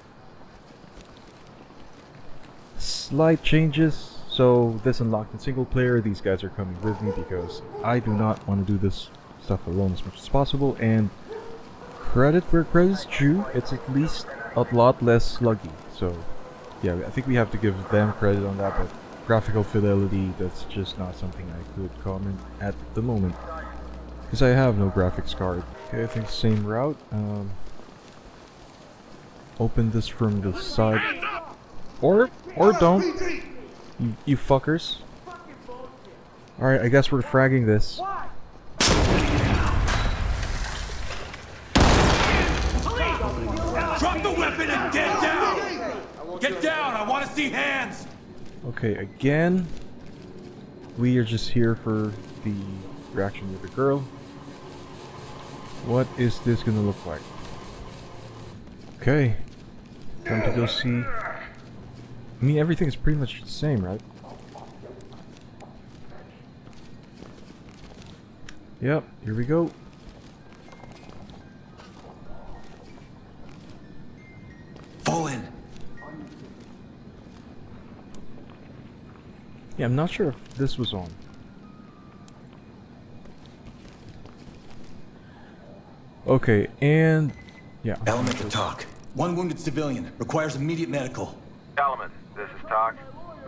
Slight changes. So this unlocked in single player. These guys are coming with me because I do not want to do this stuff alone as much as possible. And credit where credit's due, it's at least a lot less sluggy. So yeah, I think we have to give them credit on that. But graphical fidelity, that's just not something I could comment at the moment because I have no graphics card. Okay, I think same route. Open this from the side, or don't. You fuckers. Alright, I guess we're fragging this. Drop the weapon and get down! Get down! I want to see hands! Okay, again, we are just here for the reaction with the girl. What is this gonna look like? Okay, time to go see. I mean, everything is pretty much the same, right? Yep, here we go. Fall in. Yeah, I'm not sure if this was on. Okay, and yeah. Element to talk. One wounded civilian. Requires immediate medical. Element, this is Talk.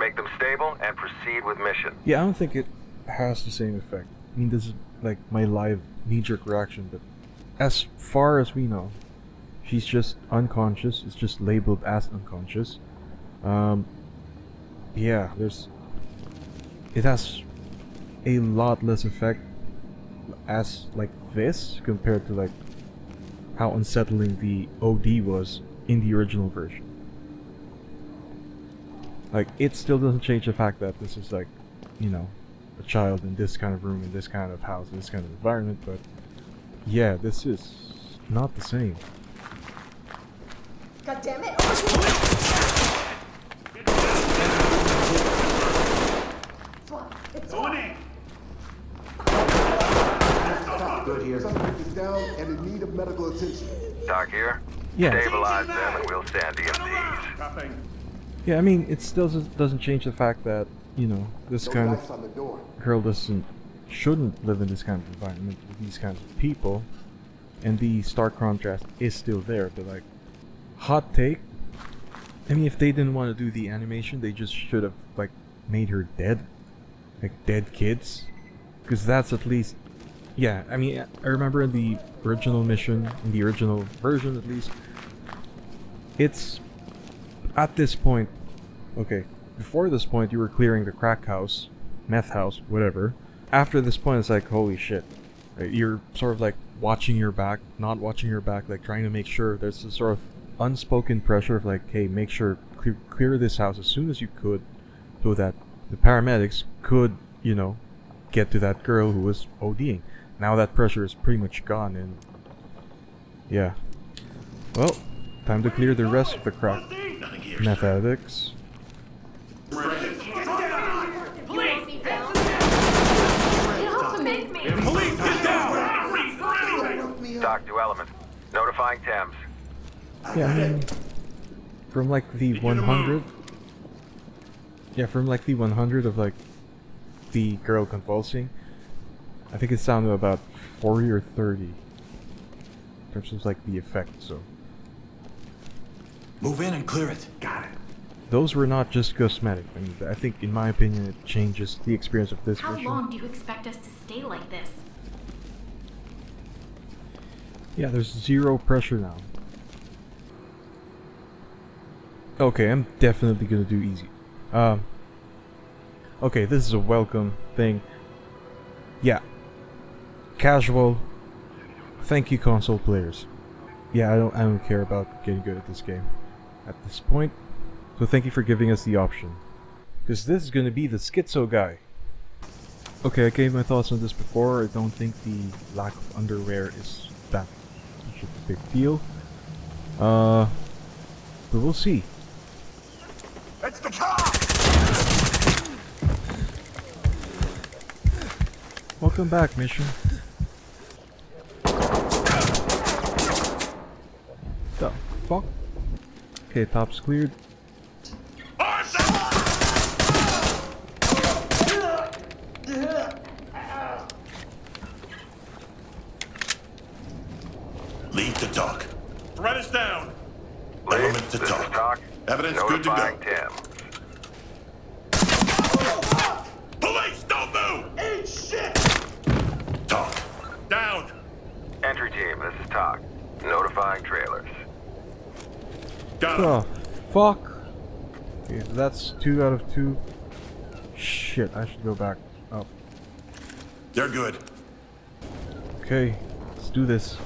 Make them stable and proceed with mission. Yeah, I don't think it has the same effect. I mean, this is like my live knee-jerk reaction, but as far as we know, she's just unconscious. It's just labeled as unconscious. Yeah, it has a lot less effect as like this compared to like how unsettling the OD was in the original version. Like, it still doesn't change the fact that this is like, you know, a child in this kind of room, in this kind of house, in this kind of environment, but yeah, this is not the same. God damn it! It's on. Good here. Suspect is down and in need of medical attention. Doc here? Yeah. Stabilize them and we'll send EMTs. Yeah, I mean, it still doesn't change the fact that, you know, this kind of girl shouldn't live in this kind of environment with these kinds of people, and the stark contrast is still there. But like, hot take, I mean, if they didn't want to do the animation, they just should have like made her dead, like dead kids, because that's at least, yeah. I mean, I remember in the original mission, in the original version at least, it's at this point, okay, before this point you were clearing the crack house, meth house, whatever. After this point it's like, holy shit, right? You're sort of like watching your back, not watching your back, like trying to make sure. There's this sort of unspoken pressure of like, hey, make sure clear this house as soon as you could, so that the paramedics could, you know, get to that girl who was ODing. Now that pressure is pretty much gone, and yeah, well, time to clear the rest of the crack meth addicts. Police, get down! Doc to Element. Notifying Thames. Yeah, I mean, from like the 100. Yeah, from like the 100 of like the girl convulsing, I think it's down to about 40 or 30 in terms of like the effect. So move in and clear it. Got it. Those were not just cosmetic. I mean, I think, in my opinion, it changes the experience of this How version. long do you expect us to stay like this? Yeah, there's zero pressure now. Okay, I'm definitely gonna do easy. Okay, this is a welcome thing. Yeah. Casual. Thank you, console players. Yeah, I don't care about getting good at this game at this point. So thank you for giving us the option. Because this is gonna be the schizo guy. Okay, I gave my thoughts on this before. I don't think the lack of underwear is that much of a big deal. But we'll see. It's the cop! Welcome back, mission. The fuck? Okay, top's cleared. Lead to talk. Threat is down. Element to This is talk. Talk. Evidence good to go. Notifying Thames. Police, don't move! Eat shit! Talk. Down. Entry team, this is Talk. Notifying trailers. Got him. The fuck? Okay, so that's 2 out of 2. Shit, I should go back up. They're good. Okay, let's do this.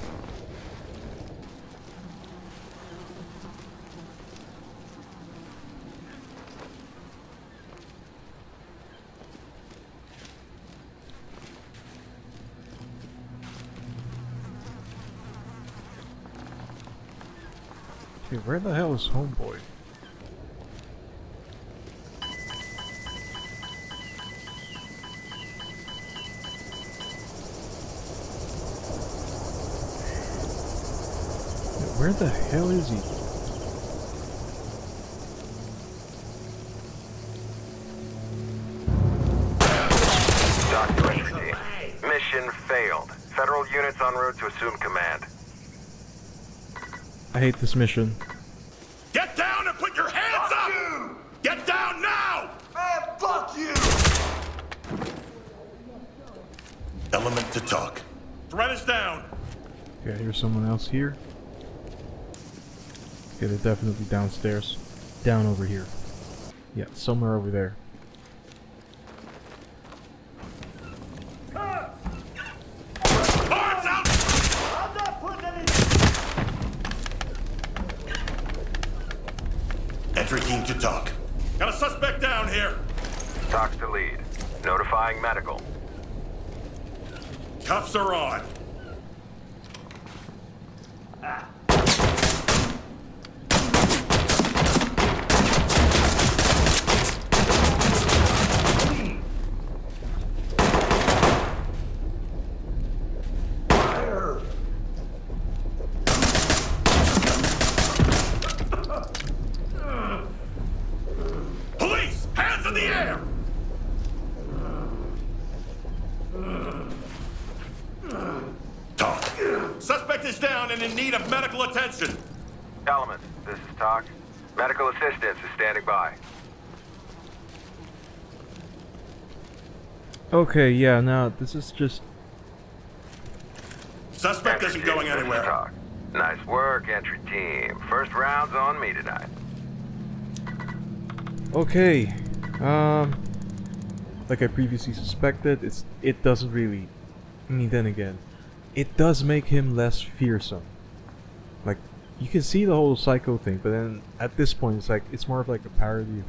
Okay, where the hell is Homeboy? Where the hell is he? Doc to entry team. Mission failed. Federal units en route to assume command. I hate this mission. Element to talk. Threat is down. Okay, here's someone else here. Okay, they're definitely downstairs. Down over here. Yeah, somewhere over there. Arms out! I'm not putting any... Entry team to talk. Got a suspect down here. Talks to lead. Notifying medical. Cuffs are on. Police! Hands in the air! Talk. Suspect is down and in need of medical attention. Element, this is Talk. Medical assistance is standing by. Okay, yeah, now this is just... Suspect Entry isn't team, going this is anywhere. Talk. Nice work, entry team. First round's on me tonight. Okay, like I previously suspected, it doesn't really... I mean, then again, it does make him less fearsome. Like, you can see the whole psycho thing, but then at this point it's like, it's more of like a parody of,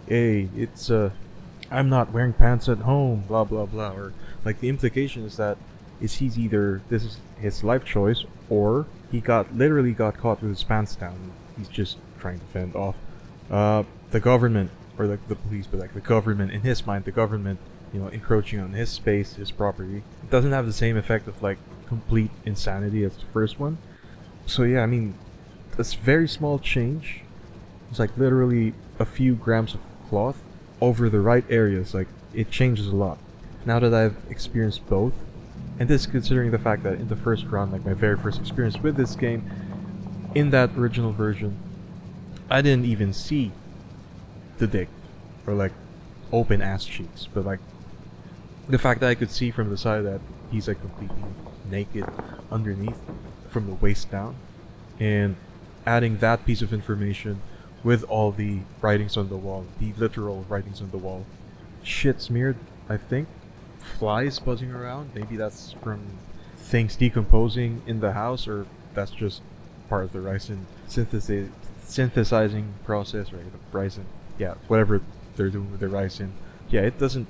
hey, it's I'm not wearing pants at home, blah blah blah, or like the implication is that he's either, this is his life choice, or he literally got caught with his pants down. He's just trying to fend off the government, or like the police, but like the government, in his mind, the government, you know, encroaching on his space, his property. It doesn't have the same effect of like complete insanity as the first one. So yeah, I mean, that's very small change. It's like literally a few grams of cloth over the right areas. Like, it changes a lot. Now that I've experienced both, and this considering the fact that in the first run, like my very first experience with this game, in that original version, I didn't even see the dick, or like open ass cheeks, but like the fact that I could see from the side that he's like completely naked underneath from the waist down, and adding that piece of information with all the writings on the wall, the literal writings on the wall, shit smeared, I think, flies buzzing around, maybe that's from things decomposing in the house, or that's just part of the ricin synthesizing process, right? The ricin, yeah, whatever they're doing with the ricin. Yeah, it doesn't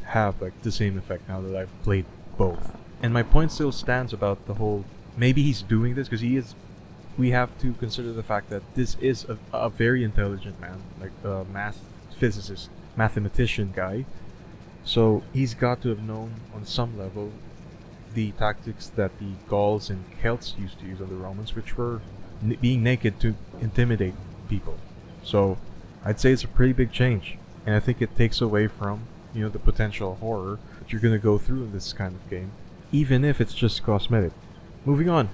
have like the same effect now that I've played both. And my point still stands about the whole, maybe he's doing this because he is, we have to consider the fact that this is a very intelligent man, like a math physicist, mathematician guy. So he's got to have known on some level the tactics that the Gauls and Celts used to use on the Romans, which were being naked to intimidate people. So I'd say it's a pretty big change, and I think it takes away from, you know, the potential horror that you're gonna go through in this kind of game, even if it's just cosmetic. Moving on.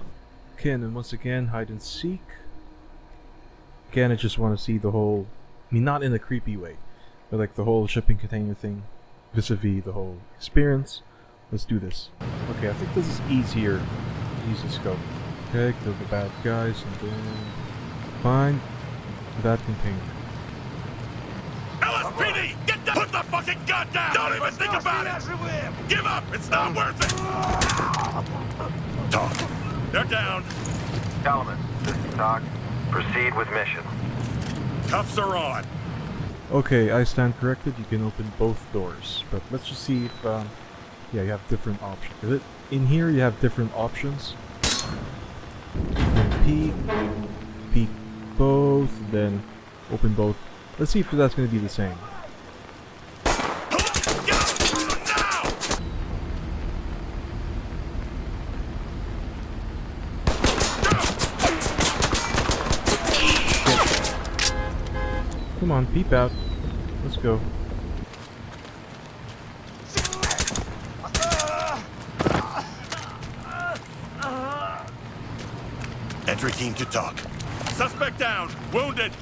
Okay, and then once again, hide and seek. Again, I just want to see the whole, I mean, not in a creepy way, but like the whole shipping container thing, vis-a-vis the whole experience. Let's do this. Okay, I think this is easier. Use the scope. Okay, kill the bad guys, and then find that container. LSPD! Get down! Put the fucking gun down! Don't even think about it! Give up! It's not worth it! Talk. They're down. Element, this is Talk. Proceed with mission. Cuffs are on. Okay, I stand corrected. You can open both doors, but let's just see if, yeah, you have different options. In here, you have different options. Then peek both, then open both. Let's see if that's going to be the same. Come on, peep out. Let's go. Entry team to talk. Suspect down. Wounded.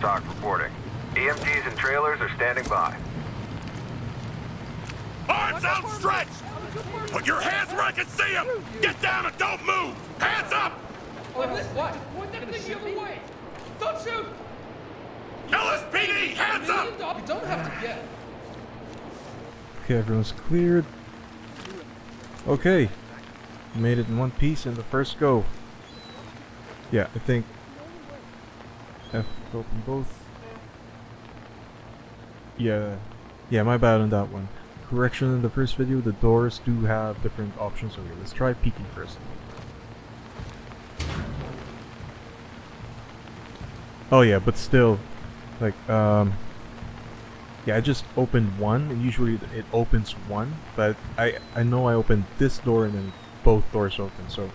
Talk reporting. EMTs and trailers are standing by. Arms outstretched! Put your hands where I can see them! Get down and don't move! Hands up! What? Point that thing the other way! Don't shoot! LSPD, hands up! You don't have to get. Okay, everyone's cleared. Okay. Made it in one piece in the first go. Yeah, I think F open both. Yeah, my bad on that one. Correction in the first video, the doors do have different options. Okay, let's try peeking first. Oh yeah, but still, like, yeah, I just opened one, and usually it opens one, but I know I opened this door and then both doors open, so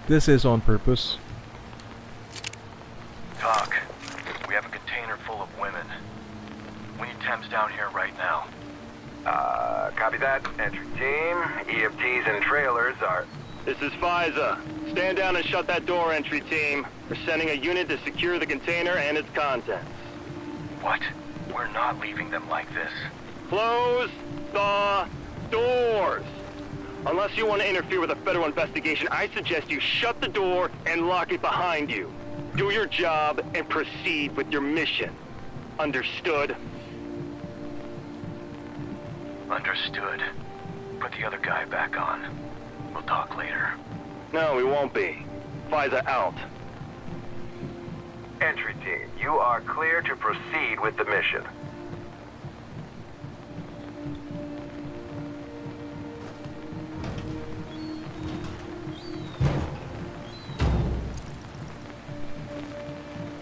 this is on purpose. Talk. We have a container full of women. We need Thames down here right now. Copy that. Entry team. EFTs and trailers are... This is FISA. Stand down and shut that door, entry team. We're sending a unit to secure the container and its contents. What? We're not leaving them like this. Close the doors! Unless you want to interfere with a federal investigation, I suggest you shut the door and lock it behind you. Do your job and proceed with your mission. Understood? Understood. Put the other guy back on. We'll talk later. No, we won't be. FISA out. Entry team, you are clear to proceed with the mission.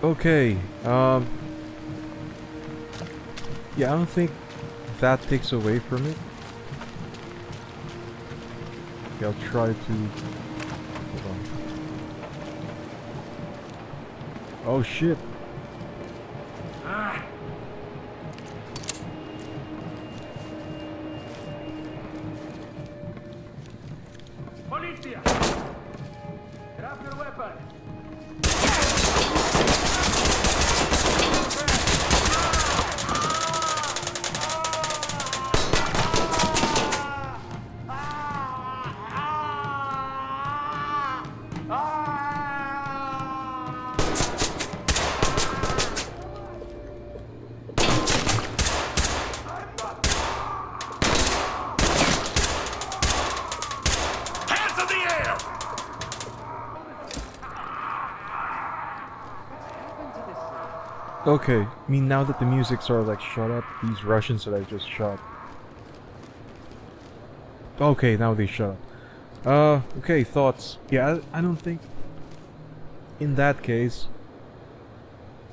Okay, yeah, I don't think that takes away from it. Okay, I'll try to... Hold on. Oh shit! Policia! Drop your weapon! Okay, I mean, now that the music's sort of like shut up, these Russians that I just shot. Okay, now they shut up. Okay, thoughts. Yeah, I don't think... In that case,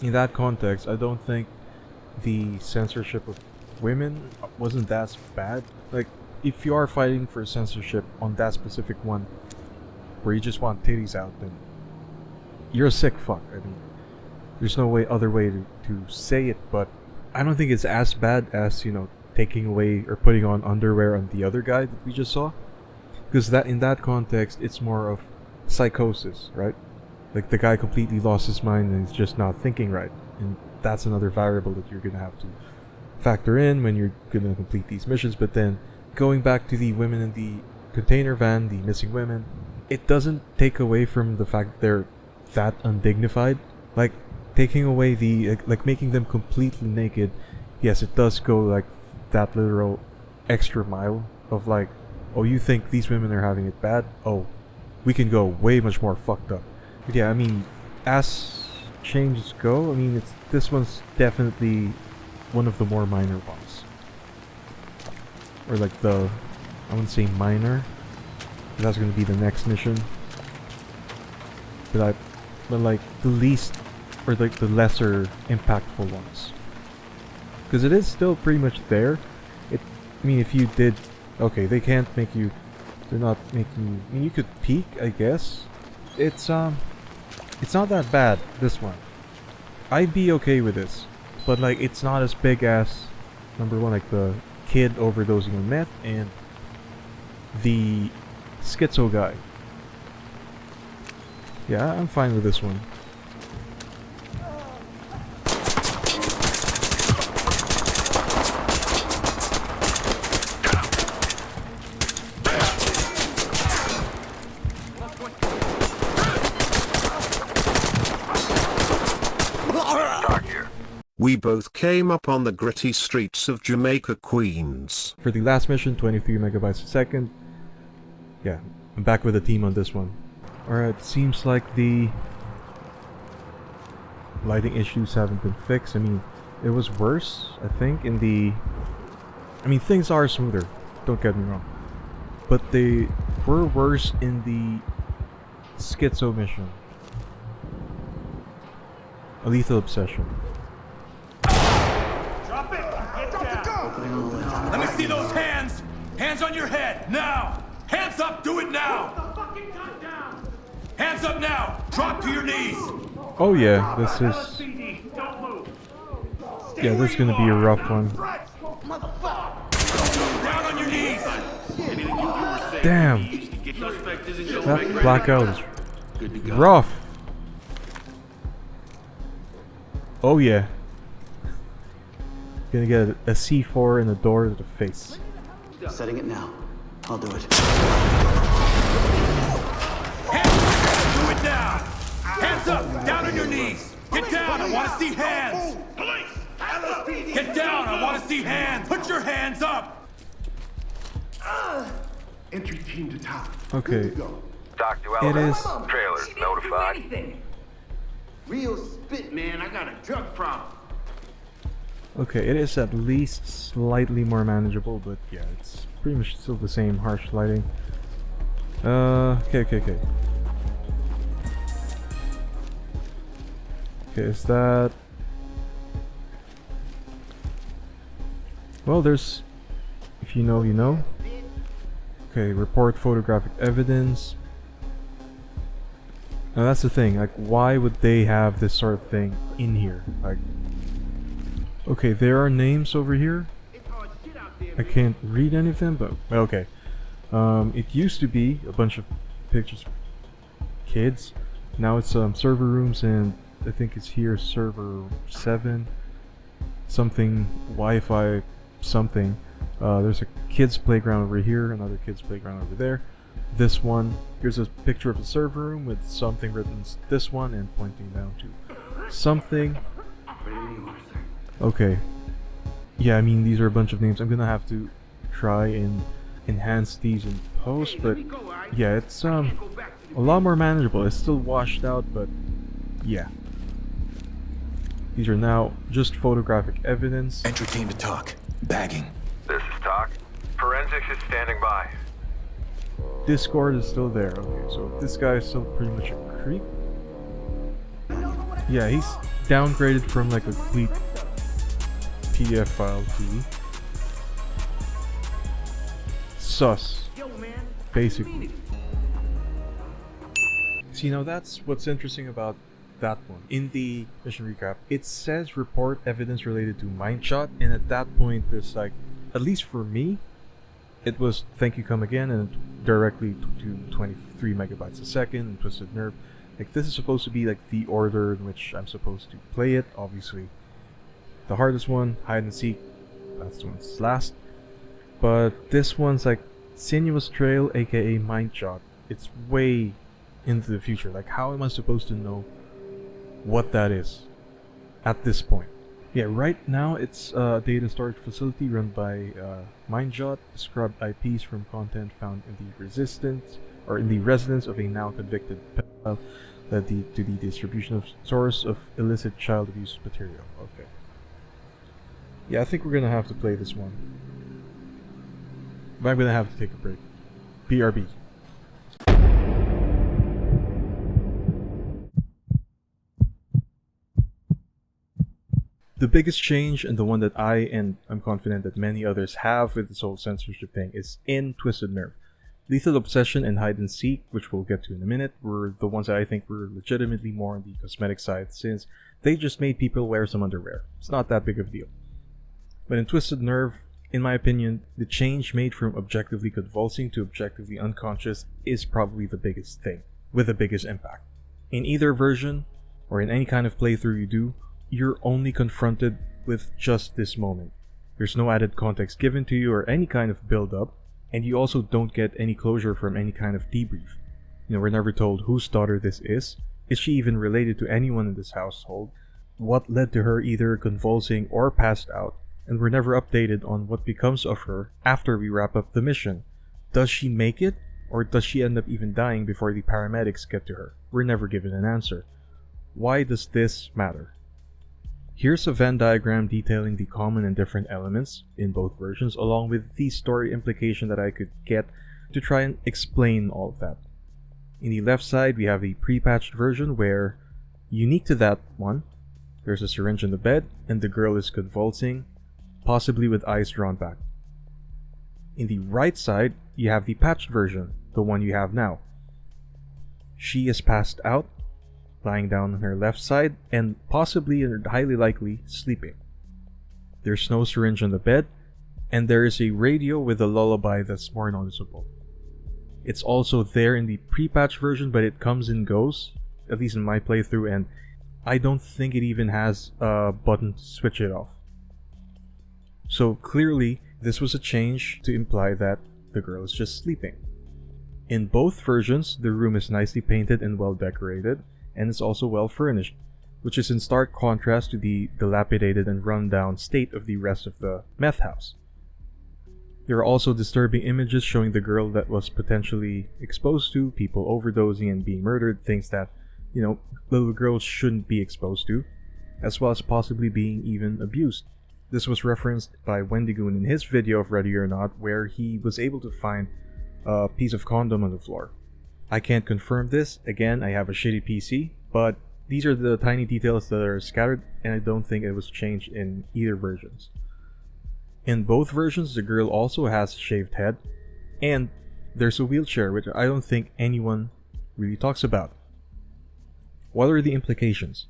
in that context, I don't think the censorship of women wasn't that bad. Like, if you are fighting for censorship on that specific one, where you just want titties out, then you're a sick fuck. I mean, there's no other way to say it, but I don't think it's as bad as, you know, taking away or putting on underwear on the other guy that we just saw. Because that in that context, it's more of psychosis, right? Like, the guy completely lost his mind and is just not thinking right. And that's another variable that you're gonna have to factor in when you're gonna complete these missions. But then, going back to the women in the container van, the missing women, it doesn't take away from the fact that they're that undignified. Like, taking away the, like making them completely naked, yes, it does go like that literal extra mile of like, oh, you think these women are having it bad? Oh, we can go way much more fucked up. But yeah, I mean, as changes go, I mean, this one's definitely one of the more minor ones. Or like the, I wouldn't say minor, but that's gonna be the next mission. But like the least, or like the lesser impactful ones, because it is still pretty much there. I mean, if you did, okay, they can't make you, they're not making you, I mean, you could peek, I guess. It's not that bad, this one. I'd be okay with this, but like, it's not as big as number one, like the kid overdosing on meth and the schizo guy. Yeah, I'm fine with this one. We both came up on the gritty streets of Jamaica, Queens. For the last mission, 23 megabytes a second. Yeah, I'm back with the team on this one. Alright, seems like the lighting issues haven't been fixed. I mean, it was worse, I think, in the... I mean, things are smoother, don't get me wrong. But they were worse in the Schizo mission. A Lethal Obsession. Drop it! Get down! Let me see those hands! Hands on your head, now! Hands up, do it now! Put the fucking gun down! Hands up now! Drop to your knees! Oh yeah, this is... Yeah, this is gonna be a rough one. Down on your knees! Damn! That blackout is rough! Oh yeah. Gonna get a C4 in the door to the face. Setting it now. I'll do it. Hands! Do it now! Hands up! Down on your knees! Get down! I want to see hands! Police! Hands up! Get down! I want to see hands! Put your hands up! Entry team to top. Okay. Doc, do It is... trailers notified. Real spit, man. I got a drug problem. Okay, it is at least slightly more manageable, but yeah, it's pretty much still the same harsh lighting. Okay. Okay, is that... Well, there's... If you know, you know. Okay, report photographic evidence. Now that's the thing, like, why would they have this sort of thing in here? Like... Okay, there are names over here. I can't read any of them, but okay. It used to be a bunch of pictures of kids. Now it's server rooms, and I think it's here server 7. Something Wi-Fi something. There's a kids playground over here, another kids playground over there. This one, here's a picture of a server room with something written this one and pointing down to something. Okay. Yeah, I mean, these are a bunch of names. I'm gonna have to try and enhance these in post, but yeah, it's a lot more manageable. It's still washed out, but yeah. These are now just photographic evidence. Entry team to talk. Bagging. This is Doc. Forensics is standing by. Discord is still there. Okay, so this guy is still pretty much a creep. Yeah, he's downgraded from like a complete PDF file to sus, basically. See, now that's what's interesting about that one. In the mission recap, it says report evidence related to Mindshot, and at that point there's like, at least for me, it was thank you come again and directly to 23 megabytes a second and Twisted Nerve. Like, this is supposed to be like the order in which I'm supposed to play it. Obviously the hardest one, hide and seek, that's the one's last. But this one's like Sinuous Trail, aka Mindshot. It's way into the future. Like, how am I supposed to know what that is at this point? Yeah, right now it's a data storage facility run by Mindshot, scrubbed IPs from content found in the resistance or in the residence of a now convicted pedophile led to the distribution of source of illicit child abuse material. Okay. Yeah, I think we're gonna have to play this one. But I'm gonna have to take a break. BRB. The biggest change, and the one that I'm confident that many others have with this whole censorship thing, is in Twisted Nerve. Lethal Obsession and Hide and Seek, which we'll get to in a minute, were the ones that I think were legitimately more on the cosmetic side, since they just made people wear some underwear. It's not that big of a deal. But in Twisted Nerve, in my opinion, the change made from objectively convulsing to objectively unconscious is probably the biggest thing, with the biggest impact. In either version, or in any kind of playthrough you do, you're only confronted with just this moment. There's no added context given to you or any kind of build-up, and you also don't get any closure from any kind of debrief. You know, we're never told whose daughter this is she even related to anyone in this household, what led to her either convulsing or passed out, and we're never updated on what becomes of her after we wrap up the mission. Does she make it, or does she end up even dying before the paramedics get to her? We're never given an answer. Why does this matter? Here's a Venn diagram detailing the common and different elements in both versions, along with the story implication that I could get to try and explain all of that. In the left side, we have the pre-patched version where, unique to that one, there's a syringe in the bed and the girl is convulsing, possibly with eyes drawn back. In the right side, you have the patched version, the one you have now. She is passed out, lying down on her left side, and possibly and highly likely sleeping. There's no syringe on the bed, and there is a radio with a lullaby that's more noticeable. It's also there in the pre-patch version, but it comes and goes, at least in my playthrough, and I don't think it even has a button to switch it off. So clearly, this was a change to imply that the girl is just sleeping. In both versions, the room is nicely painted and well decorated, and it's also well furnished, which is in stark contrast to the dilapidated and run-down state of the rest of the meth house. There are also disturbing images showing the girl that was potentially exposed to, people overdosing and being murdered, things that, little girls shouldn't be exposed to, as well as possibly being even abused. This was referenced by Wendigo in his video of Ready or Not, where he was able to find a piece of condom on the floor. I can't confirm this, again, I have a shitty PC, but these are the tiny details that are scattered, and I don't think it was changed in either versions. In both versions, the girl also has a shaved head, and there's a wheelchair, which I don't think anyone really talks about. What are the implications?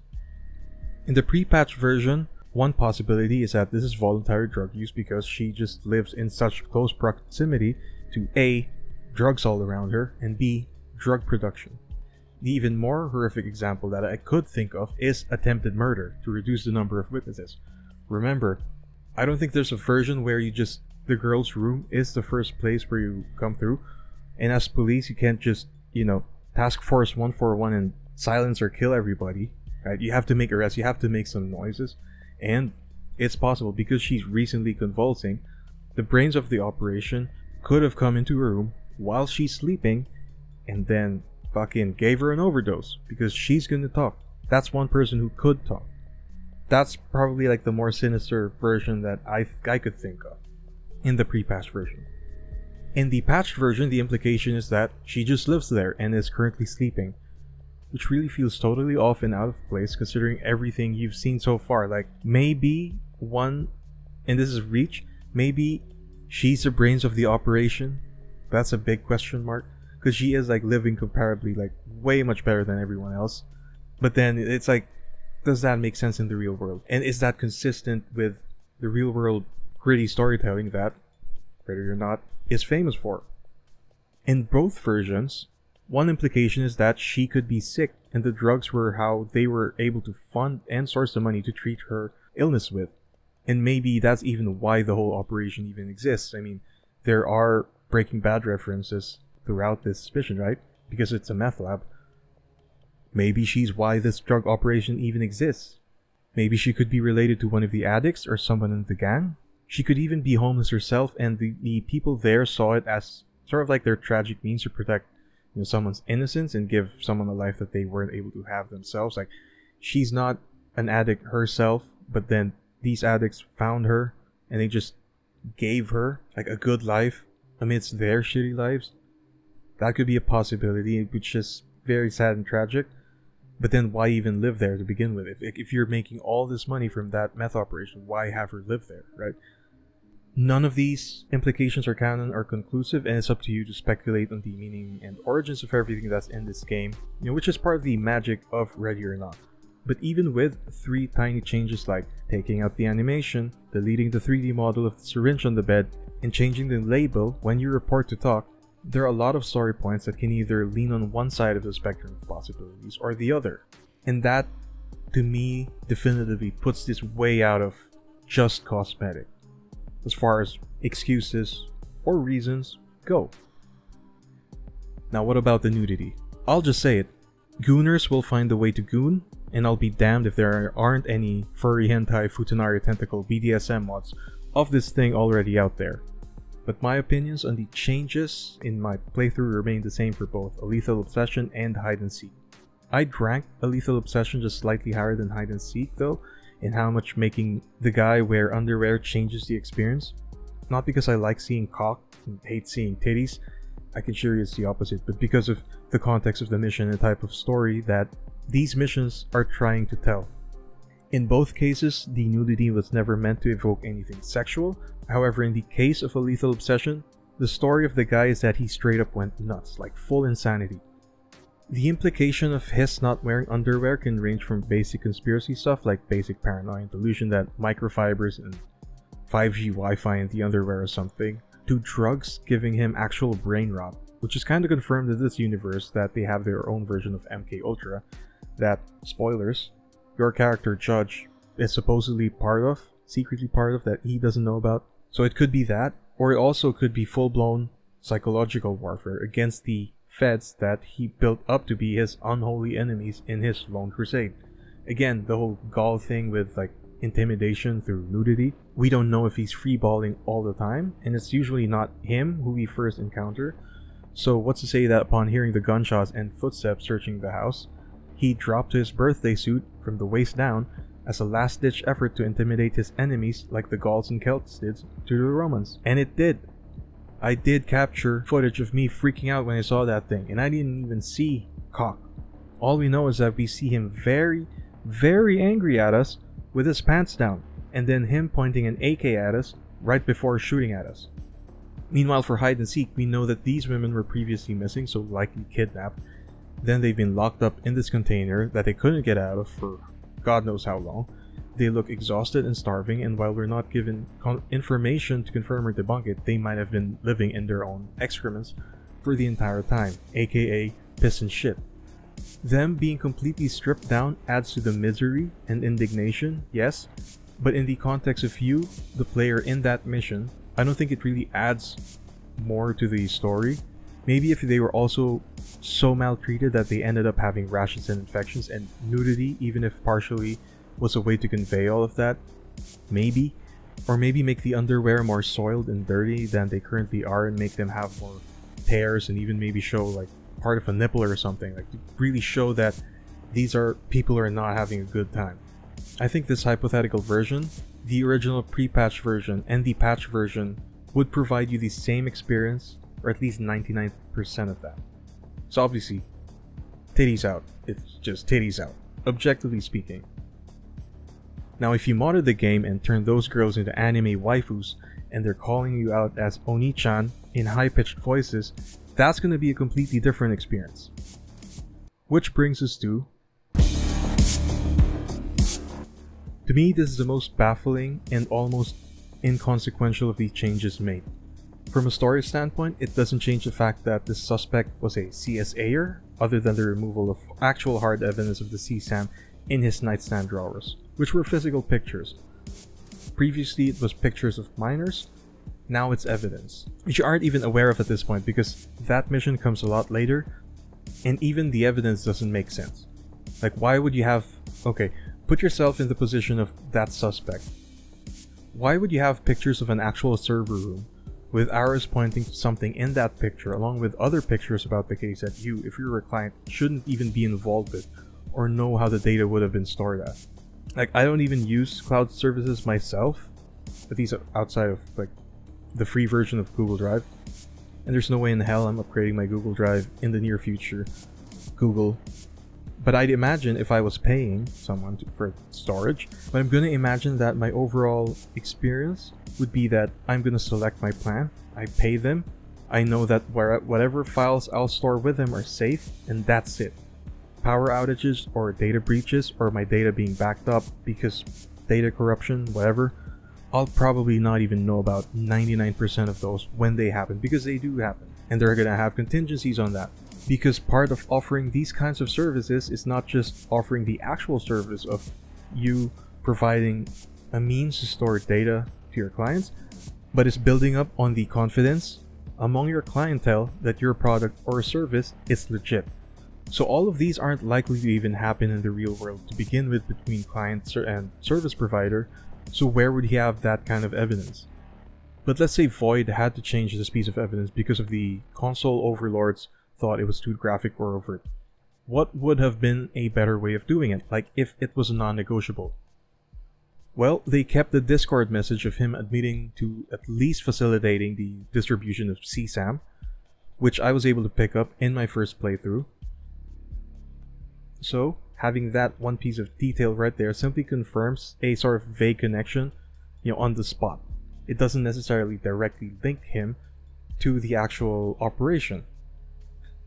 In the pre-patch version, one possibility is that this is voluntary drug use because she just lives in such close proximity to A, drugs all around her, and B, drug production. The even more horrific example that I could think of is attempted murder to reduce the number of witnesses. Remember, I don't think there's a version where the girl's room is the first place where you come through, and as police you can't just, task force 141 and silence or kill everybody, right? You have to make arrests, you have to make some noises, and it's possible because she's recently convulsing. The brains of the operation could have come into her room while she's sleeping and then fucking gave her an overdose because she's gonna talk. That's one person who could talk. That's probably like the more sinister version that I could think of in the pre-patched version. In the patched version, the implication is that she just lives there and is currently sleeping, which really feels totally off and out of place considering everything you've seen so far. Like, maybe and this is reach, maybe she's the brains of the operation. That's a big question mark, because she is like living comparably, like way much better than everyone else. But then it's like, does that make sense in the real world? And is that consistent with the real world gritty storytelling that, Ready or Not, is famous for? In both versions, one implication is that she could be sick and the drugs were how they were able to fund and source the money to treat her illness with. And maybe that's even why the whole operation even exists. I mean, there are Breaking Bad references throughout this mission, right? Because it's a meth lab. Maybe she's why this drug operation even exists. Maybe she could be related to one of the addicts or someone in the gang. She could even be homeless herself, and the people there saw it as sort of like their tragic means to protect someone's innocence and give someone a life that they weren't able to have themselves. Like, she's not an addict herself, but then these addicts found her and they just gave her like a good life amidst their shitty lives. That could be a possibility, which is very sad and tragic. But then why even live there to begin with? If you're making all this money from that meth operation, why have her live there, right? None of these implications are canon or conclusive, and it's up to you to speculate on the meaning and origins of everything that's in this game, which is part of the magic of Ready or Not. But even with 3 tiny changes like taking out the animation, deleting the 3D model of the syringe on the bed, and changing the label when you report to talk, there are a lot of story points that can either lean on one side of the spectrum of possibilities or the other. And that, to me, definitively puts this way out of just cosmetic, as far as excuses or reasons go. Now what about the nudity? I'll just say it. Gooners will find a way to goon, and I'll be damned if there aren't any furry hentai futanari tentacle BDSM mods of this thing already out there. But my opinions on the changes in my playthrough remain the same for both A Lethal Obsession and Hide and Seek. I'd rank A Lethal Obsession just slightly higher than Hide and Seek though, in how much making the guy wear underwear changes the experience. Not because I like seeing cock and hate seeing titties, I can assure you it's the opposite, but because of the context of the mission and type of story that these missions are trying to tell. In both cases, the nudity was never meant to evoke anything sexual. However, in the case of A Lethal Obsession, the story of the guy is that he straight up went nuts, like full insanity. The implication of his not wearing underwear can range from basic conspiracy stuff like basic paranoia and delusion that microfibers and 5G Wi-Fi in the underwear or something, to drugs giving him actual brain rot, which is kind of confirmed in this universe that they have their own version of MK Ultra that, spoilers, your character Judge is supposedly secretly part of that he doesn't know about. So it could be that, or it also could be full-blown psychological warfare against the feds that he built up to be his unholy enemies in his lone crusade. Again, the whole Gaul thing with like intimidation through nudity. We don't know if he's freeballing all the time, and it's usually not him who we first encounter. So what's to say that upon hearing the gunshots and footsteps searching the house, he dropped his birthday suit from the waist down as a last-ditch effort to intimidate his enemies like the Gauls and Celts did to the Romans. And it did. I did capture footage of me freaking out when I saw that thing, and I didn't even see cock. All we know is that we see him very, very angry at us with his pants down, and then him pointing an AK at us right before shooting at us. Meanwhile, for Hide and Seek, we know that these women were previously missing, so likely kidnapped. Then they've been locked up in this container that they couldn't get out of for God knows how long. They look exhausted and starving, and while we're not given information to confirm or debunk it, they might have been living in their own excrements for the entire time, aka piss and shit. Them being completely stripped down adds to the misery and indignation, yes, but in the context of you, the player in that mission, I don't think it really adds more to the story. Maybe if they were also so maltreated that they ended up having rashes and infections, and nudity, even if partially, was a way to convey all of that. Maybe. Or maybe make the underwear more soiled and dirty than they currently are and make them have more tears, and even maybe show like part of a nipple or something, like to really show that these are people who are not having a good time. I think this hypothetical version, the original pre-patch version and the patch version, would provide you the same experience, or at least 99% of that. So obviously, titties out. It's just titties out, objectively speaking. Now if you modded the game and turned those girls into anime waifus and they're calling you out as Oni-chan in high-pitched voices, that's going to be a completely different experience. Which brings us to me, this is the most baffling and almost inconsequential of the changes made. From a story standpoint, it doesn't change the fact that this suspect was a CSAer, other than the removal of actual hard evidence of the CSAM in his nightstand drawers, which were physical pictures. Previously it was pictures of minors, now it's evidence, which you aren't even aware of at this point because that mission comes a lot later, and even the evidence doesn't make sense. Like, why would you have... Okay, put yourself in the position of that suspect. Why would you have pictures of an actual server room with arrows pointing to something in that picture along with other pictures about the case that you, if you're a client, shouldn't even be involved with or know how the data would have been stored at? Like, I don't even use cloud services myself, at least outside of like the free version of Google Drive, and there's no way in hell I'm upgrading my Google Drive in the near future. Google. But I'd imagine if I was paying someone for storage, but I'm gonna imagine that my overall experience would be that I'm gonna select my plan, I pay them, I know that whatever files I'll store with them are safe, and that's it. Power outages or data breaches or my data being backed up because data corruption, whatever, I'll probably not even know about 99% of those when they happen, because they do happen, and they're gonna have contingencies on that. Because part of offering these kinds of services is not just offering the actual service of you providing a means to store data to your clients, but it's building up on the confidence among your clientele that your product or service is legit. So all of these aren't likely to even happen in the real world to begin with between client and service provider, so where would he have that kind of evidence? But let's say Void had to change this piece of evidence because of the console overlords thought it was too graphic or overt. What would have been a better way of doing it, like if it was a non-negotiable? Well, they kept the Discord message of him admitting to at least facilitating the distribution of CSAM, which I was able to pick up in my first playthrough. So, having that one piece of detail right there simply confirms a sort of vague connection, on the spot. It doesn't necessarily directly link him to the actual operation.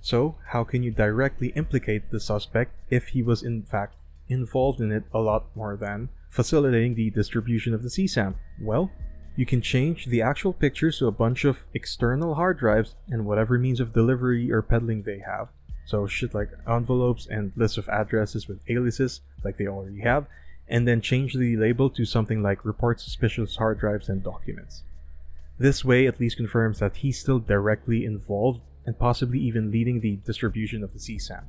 So, how can you directly implicate the suspect if he was in fact involved in it a lot more than facilitating the distribution of the CSAM? Well, you can change the actual pictures to a bunch of external hard drives and whatever means of delivery or peddling they have. So shit like envelopes and lists of addresses with aliases like they already have, and then change the label to something like report suspicious hard drives and documents. This way at least confirms that he's still directly involved and possibly even leading the distribution of the CSAM.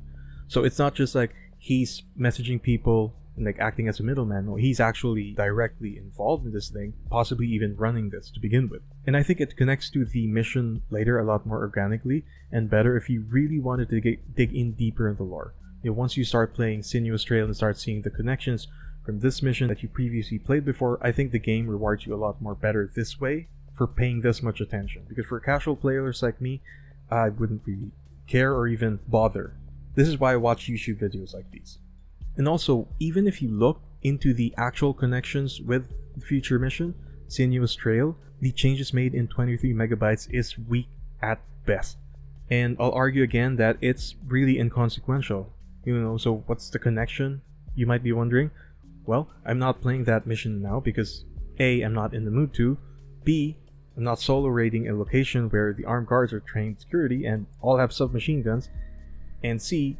So it's not just like he's messaging people and like acting as a middleman. No, he's actually directly involved in this thing, possibly even running this to begin with. And I think it connects to the mission later a lot more organically and better if you really wanted to dig in deeper in the lore. Once you start playing Sinuous Trail and start seeing the connections from this mission that you previously played before, I think the game rewards you a lot more better this way for paying this much attention. Because for casual players like me, I wouldn't really care or even bother. This is why I watch YouTube videos like these. And also, even if you look into the actual connections with the future mission, Sinuous Trail, the changes made in 23 Megabytes is weak at best. And I'll argue again that it's really inconsequential. So what's the connection? You might be wondering. Well, I'm not playing that mission now because A, I'm not in the mood to, B, I'm not solo raiding a location where the armed guards are trained security and all have submachine guns, and C,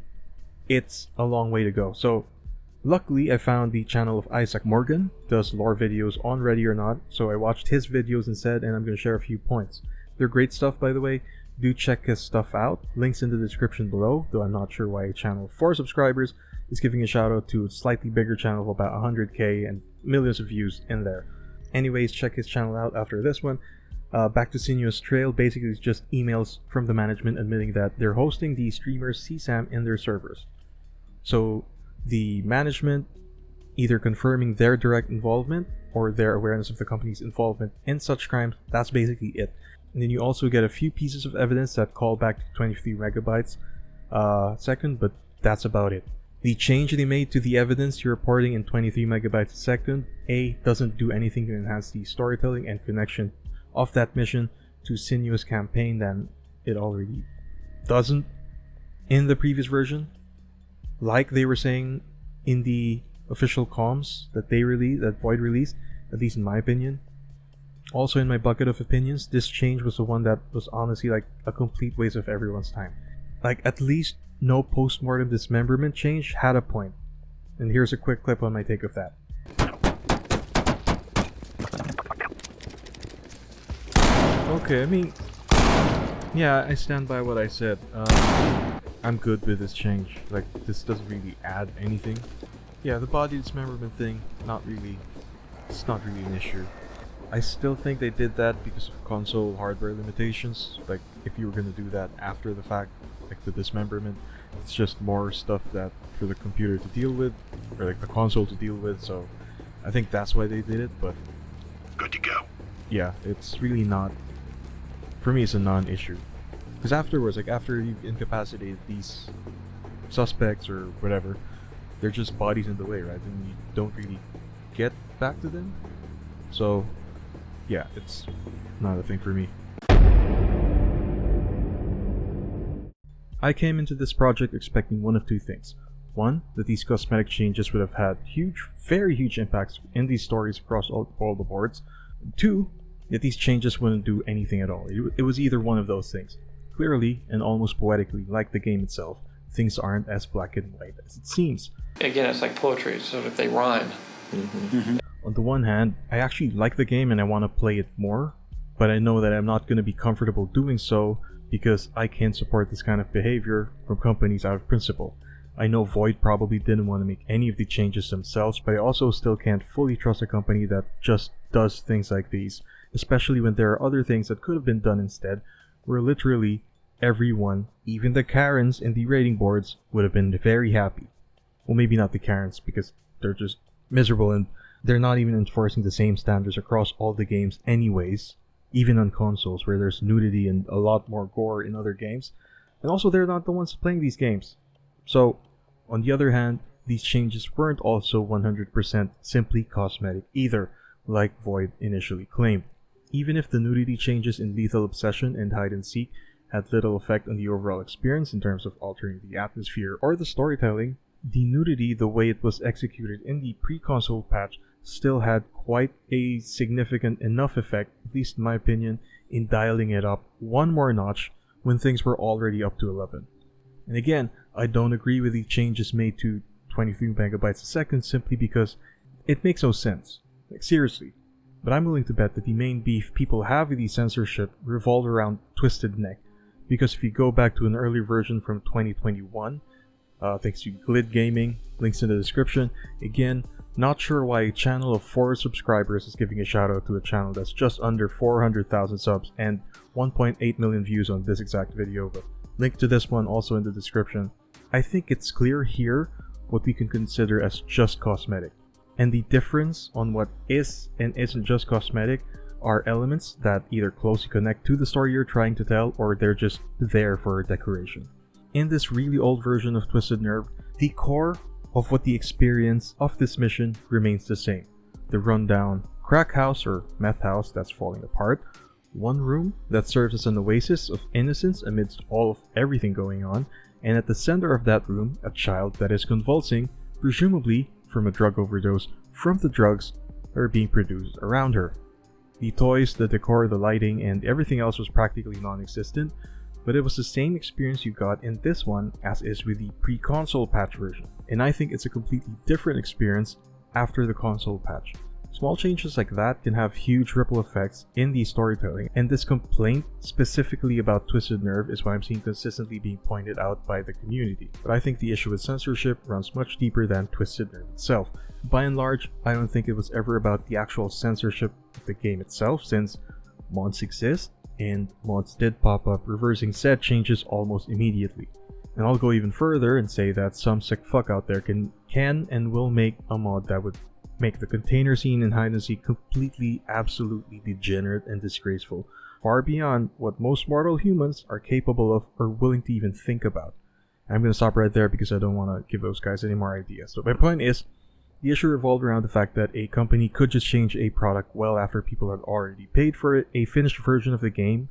it's a long way to go. So luckily I found the channel of Isaac Morgan, does lore videos on Ready or Not, so I watched his videos instead and I'm going to share a few points. They're great stuff, by the way. Do check his stuff out. Links in the description below, though I'm not sure why a channel of 4 subscribers is giving a shout out to a slightly bigger channel of about 100k and millions of views in there. Anyways, check his channel out after this one. Back to Sinuous Trail, basically it's just emails from the management admitting that they're hosting the streamers CSAM in their servers. So the management either confirming their direct involvement or their awareness of the company's involvement in such crimes, that's basically it. And then you also get a few pieces of evidence that call back to 23 megabytes second, but that's about it. The change they made to the evidence you're reporting in 23 megabytes a second, A, doesn't do anything to enhance the storytelling and connection of that mission to Sinuous campaign than it already doesn't in the previous version. Like they were saying in the official comms that they released, that Void released, at least in my opinion. Also in my bucket of opinions, this change was the one that was honestly like a complete waste of everyone's time. Like at least no post-mortem dismemberment change had a point. And here's a quick clip on my take of that. Okay, I mean, yeah, I stand by what I said. I'm good with this change. Like, this doesn't really add anything. Yeah, the body dismemberment thing, it's not really an issue. I still think they did that because of console hardware limitations. Like, if you were gonna do that after the fact, like the dismemberment, it's just more stuff that for the computer to deal with, or like the console to deal with, so I think that's why they did it, but... Good to go. Yeah, it's really not... For me, it's a non-issue. Because afterwards, like after you incapacitate these suspects or whatever, they're just bodies in the way, right? And you don't really get back to them. So, yeah, it's not a thing for me. I came into this project expecting one of two things. One, that these cosmetic changes would have had huge, very huge impacts in these stories across all the boards. Two, that these changes wouldn't do anything at all. It was either one of those things. Clearly, and almost poetically, like the game itself, things aren't as black and white as it seems. Again, it's like poetry, so if they rhyme. On the one hand, I actually like the game and I want to play it more, but I know that I'm not going to be comfortable doing so because I can't support this kind of behavior from companies out of principle. I know Void probably didn't want to make any of the changes themselves, but I also still can't fully trust a company that just does things like these, especially when there are other things that could have been done instead, where literally everyone, even the Karens in the rating boards, would have been very happy. Well, maybe not the Karens, because they're just miserable and they're not even enforcing the same standards across all the games anyways, even on consoles where there's nudity and a lot more gore in other games. And also, they're not the ones playing these games. So, on the other hand, these changes weren't also 100% simply cosmetic either, like Void initially claimed. Even if the nudity changes in Lethal Obsession and Hide and Seek had little effect on the overall experience in terms of altering the atmosphere or the storytelling, the nudity, the way it was executed in the pre-console patch, still had quite a significant enough effect, at least in my opinion, in dialing it up one more notch when things were already up to 11. And again, I don't agree with the changes made to 23 megabytes a second simply because it makes no sense. Like, seriously. But I'm willing to bet that the main beef people have with the censorship revolved around Twisted Neck, because if you go back to an early version from 2021, thanks to Glid Gaming, links in the description. Again, not sure why a channel of 4 subscribers is giving a shout out to a channel that's just under 400,000 subs and 1.8 million views on this exact video, but link to this one also in the description. I think it's clear here what we can consider as just cosmetic. And the difference on what is and isn't just cosmetic are elements that either closely connect to the story you're trying to tell, or they're just there for decoration. In this really old version of Twisted Nerve, the core of what the experience of this mission remains the same. The rundown crack house or meth house that's falling apart, one room that serves as an oasis of innocence amidst all of everything going on, and at the center of that room, a child that is convulsing, presumably from a drug overdose from the drugs that are being produced around her. The toys, the decor, the lighting, and everything else was practically non-existent, but it was the same experience you got in this one as is with the pre-console patch version, and I think it's a completely different experience after the console patch. Small changes like that can have huge ripple effects in the storytelling, and this complaint specifically about Twisted Nerve is what I'm seeing consistently being pointed out by the community. But I think the issue with censorship runs much deeper than Twisted Nerve itself. By and large, I don't think it was ever about the actual censorship of the game itself, since mods exist, and mods did pop up reversing said changes almost immediately. And I'll go even further and say that some sick fuck out there can and will make a mod that would make the container scene in hide and seek completely, absolutely degenerate and disgraceful, far beyond what most mortal humans are capable of or willing to even think about. I'm going to stop right there because I don't want to give those guys any more ideas. So my point is, the issue revolved around the fact that a company could just change a product well after people had already paid for a finished version of the game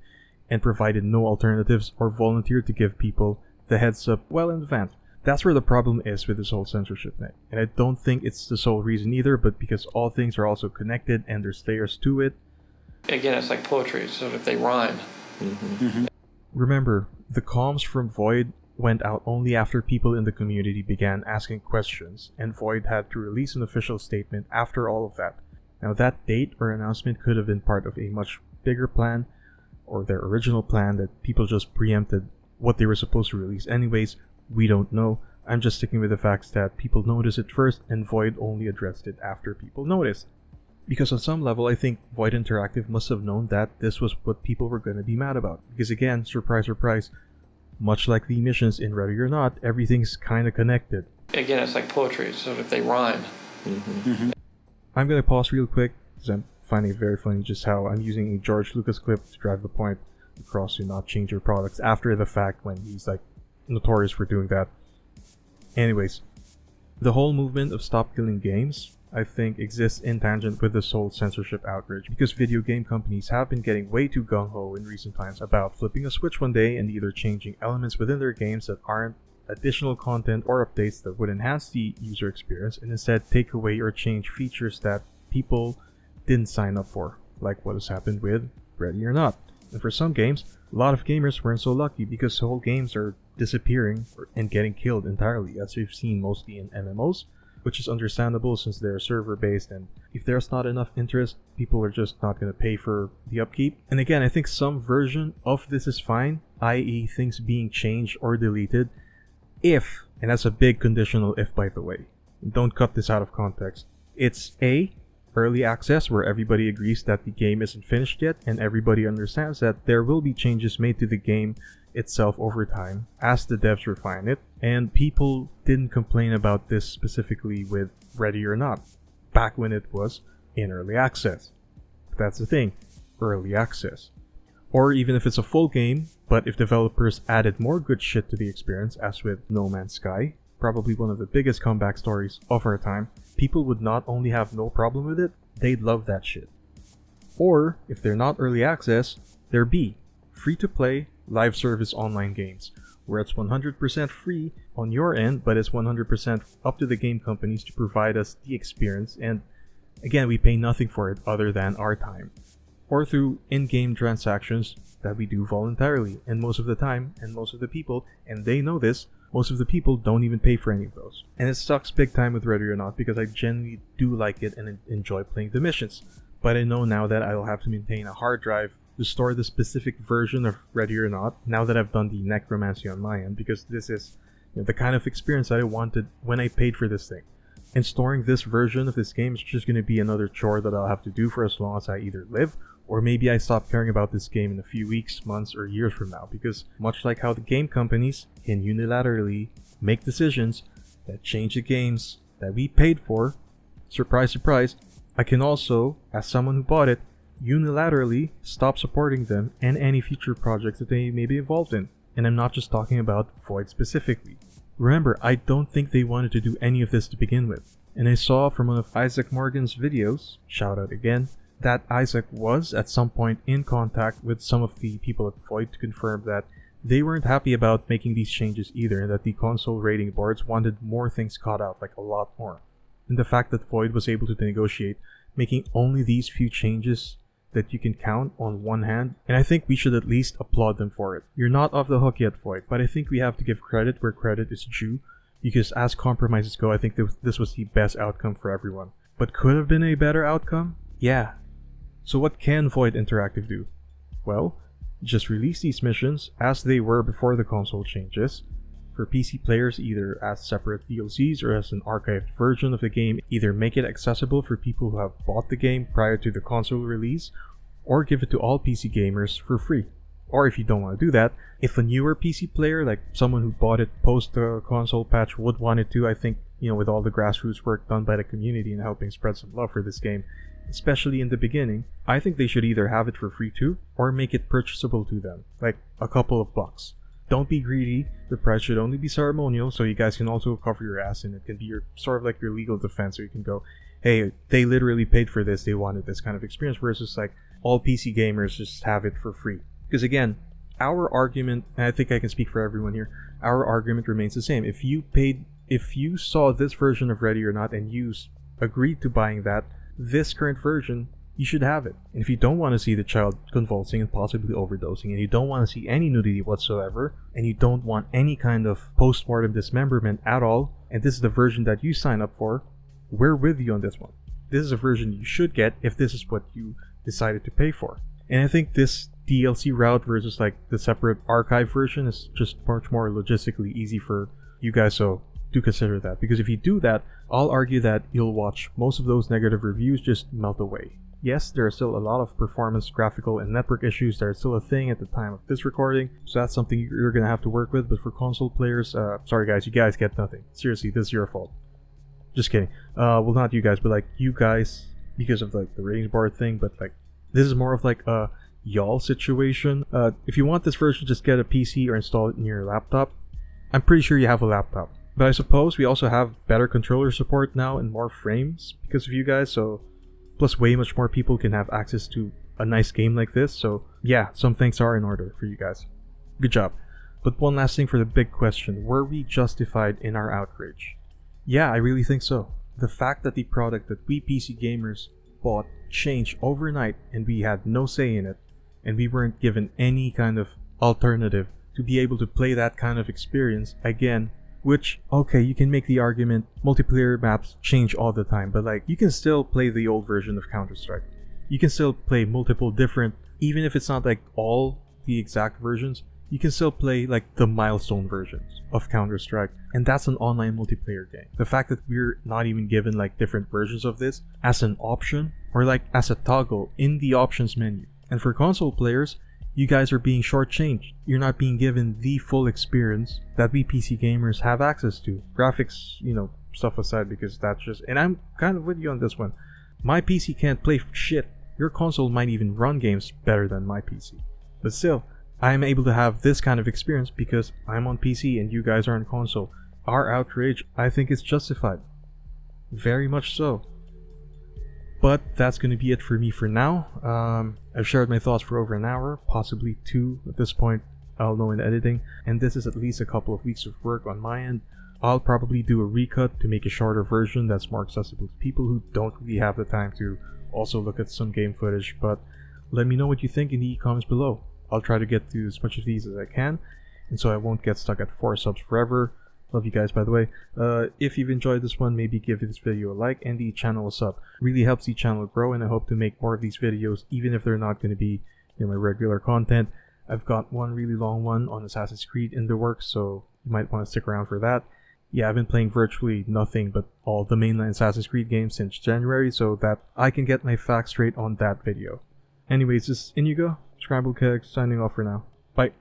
and provided no alternatives or volunteered to give people the heads up well in advance. That's where the problem is with this whole censorship thing. And I don't think it's the sole reason either, but because all things are also connected and there's layers to it. Again, it's like poetry, so if they rhyme. Remember, the comms from Void went out only after people in the community began asking questions, and Void had to release an official statement after all of that. Now that date or announcement could have been part of a much bigger plan, or their original plan that people just preempted what they were supposed to release anyways. We don't know. I'm just sticking with the facts that people noticed it first and Void only addressed it after people noticed. Because on some level, I think Void Interactive must have known that this was what people were going to be mad about. Because again, surprise, surprise, much like the missions in Ready or Not, everything's kind of connected. Again, it's like poetry, so if they rhyme. I'm going to pause real quick because I'm finding it very funny just how I'm using a George Lucas clip to drive the point across to not change your products after the fact when he's like notorious for doing that. Anyways, the whole movement of stop killing games, I think, exists in tangent with this whole censorship outrage, because video game companies have been getting way too gung-ho in recent times about flipping a switch one day and either changing elements within their games that aren't additional content or updates that would enhance the user experience, and instead take away or change features that people didn't sign up for, like what has happened with Ready or Not. And for some games, a lot of gamers weren't so lucky because whole games are disappearing and getting killed entirely, as we've seen mostly in MMOs, which is understandable since they're server based, and if there's not enough interest, people are just not going to pay for the upkeep. And again, I think some version of this is fine, i.e. things being changed or deleted, if, and that's a big conditional if by the way, don't cut this out of context, it's A, early access where everybody agrees that the game isn't finished yet and everybody understands that there will be changes made to the game itself over time as the devs refine it, and people didn't complain about this specifically with Ready or Not back when it was in early access. But that's the thing, early access. Or even if it's a full game, but if developers added more good shit to the experience, as with No Man's Sky, probably one of the biggest comeback stories of our time, people would not only have no problem with it, they'd love that shit. Or, if they're not early access, they're B, free-to-play, live service online games, where it's 100% free on your end, but it's 100% up to the game companies to provide us the experience, and again, we pay nothing for it other than our time. Or through in-game transactions that we do voluntarily, and most of the time, and most of the people, and they know this, most of the people don't even pay for any of those. And it sucks big time with Ready or Not because I genuinely do like it and enjoy playing the missions. But I know now that I'll have to maintain a hard drive to store the specific version of Ready or Not now that I've done the necromancy on my end, because this is the kind of experience that I wanted when I paid for this thing. And storing this version of this game is just going to be another chore that I'll have to do for as long as I either live, or maybe I stop caring about this game in a few weeks, months, or years from now, because much like how the game companies can unilaterally make decisions that change the games that we paid for, surprise, surprise, I can also, as someone who bought it, unilaterally stop supporting them and any future projects that they may be involved in. And I'm not just talking about Void specifically. Remember, I don't think they wanted to do any of this to begin with. And I saw from one of Isaac Morgan's videos, shout out again, that Isaac was at some point in contact with some of the people at Void to confirm that they weren't happy about making these changes either, and that the console rating boards wanted more things caught out, like a lot more. And the fact that Void was able to negotiate making only these few changes that you can count on one hand, and I think we should at least applaud them for it. You're not off the hook yet, Void, but I think we have to give credit where credit is due, because as compromises go, I think this was the best outcome for everyone. But could have been a better outcome? Yeah. So what can Void Interactive do? Well, just release these missions as they were before the console changes, for PC players either as separate DLCs or as an archived version of the game. Either make it accessible for people who have bought the game prior to the console release, or give it to all PC gamers for free. Or if you don't want to do that, if a newer PC player, like someone who bought it post the console patch, would want it to, I think, with all the grassroots work done by the community and helping spread some love for this game, especially in the beginning, I think they should either have it for free too, or make it purchasable to them, like a couple of bucks. Don't be greedy, the price should only be ceremonial, so you guys can also cover your ass, and it can be your sort of like your legal defense, so you can go, hey, they literally paid for this, they wanted this kind of experience, versus like all PC gamers just have it for free. Because again, our argument, and I think I can speak for everyone here, our argument remains the same. If you saw this version of Ready or Not and you agreed to buying this current version, you should have it. And if you don't want to see the child convulsing and possibly overdosing, and you don't want to see any nudity whatsoever, and you don't want any kind of post-mortem dismemberment at all, and this is the version that you sign up for, we're with you on this one. This is a version you should get if this is what you decided to pay for. And I think this DLC route versus like the separate archive version is just much more logistically easy for you guys, so do consider that. Because if you do that, I'll argue that you'll watch most of those negative reviews just melt away. Yes, there are still a lot of performance, graphical, and network issues that are still a thing at the time of this recording, so that's something you're going to have to work with, but for console players, sorry guys, you guys get nothing. Seriously, this is your fault. Just kidding. Well, not you guys, but like you guys, because of like the ratings board thing, but like this is more of like a y'all situation. If you want this version, just get a PC or install it in your laptop. I'm pretty sure you have a laptop. But I suppose we also have better controller support now and more frames because of you guys, so plus way much more people can have access to a nice game like this, so yeah, some things are in order for you guys. Good job. But one last thing for the big question, were we justified in our outrage? Yeah, I really think so. The fact that the product that we PC gamers bought changed overnight and we had no say in it, and we weren't given any kind of alternative to be able to play that kind of experience, again, Which, okay, you can make the argument multiplayer maps change all the time, but like you can still play the old version of Counter-Strike. You can still play multiple different, even if it's not like all the exact versions, you can still play like the milestone versions of Counter-Strike, and that's an online multiplayer game. The fact that we're not even given like different versions of this as an option or like as a toggle in the options menu. And for console players, you guys are being shortchanged. You're not being given the full experience that we PC gamers have access to. Graphics, stuff aside, because that's just, and I'm kind of with you on this one. My PC can't play shit. Your console might even run games better than my PC. But still, I am able to have this kind of experience because I'm on PC and you guys are on console. Our outrage, I think, is justified. Very much so. But that's going to be it for me for now. I've shared my thoughts for over an hour, possibly 2 at this point. I'll know in editing. And this is at least a couple of weeks of work on my end. I'll probably do a recut to make a shorter version that's more accessible to people who don't really have the time to also look at some game footage. But let me know what you think in the comments below. I'll try to get through as much of these as I can, and so I won't get stuck at 4 subs forever. Love you guys, by the way. If you've enjoyed this one, maybe give this video a like and the channel a sub. Really helps the channel grow, and I hope to make more of these videos, even if they're not going to be my regular content. I've got one really long one on Assassin's Creed in the works, so you might want to stick around for that. Yeah, I've been playing virtually nothing but all the mainline Assassin's Creed games since January, so that I can get my facts straight on that video. Anyways, this is Inigo, Scrambled Keg, signing off for now. Bye.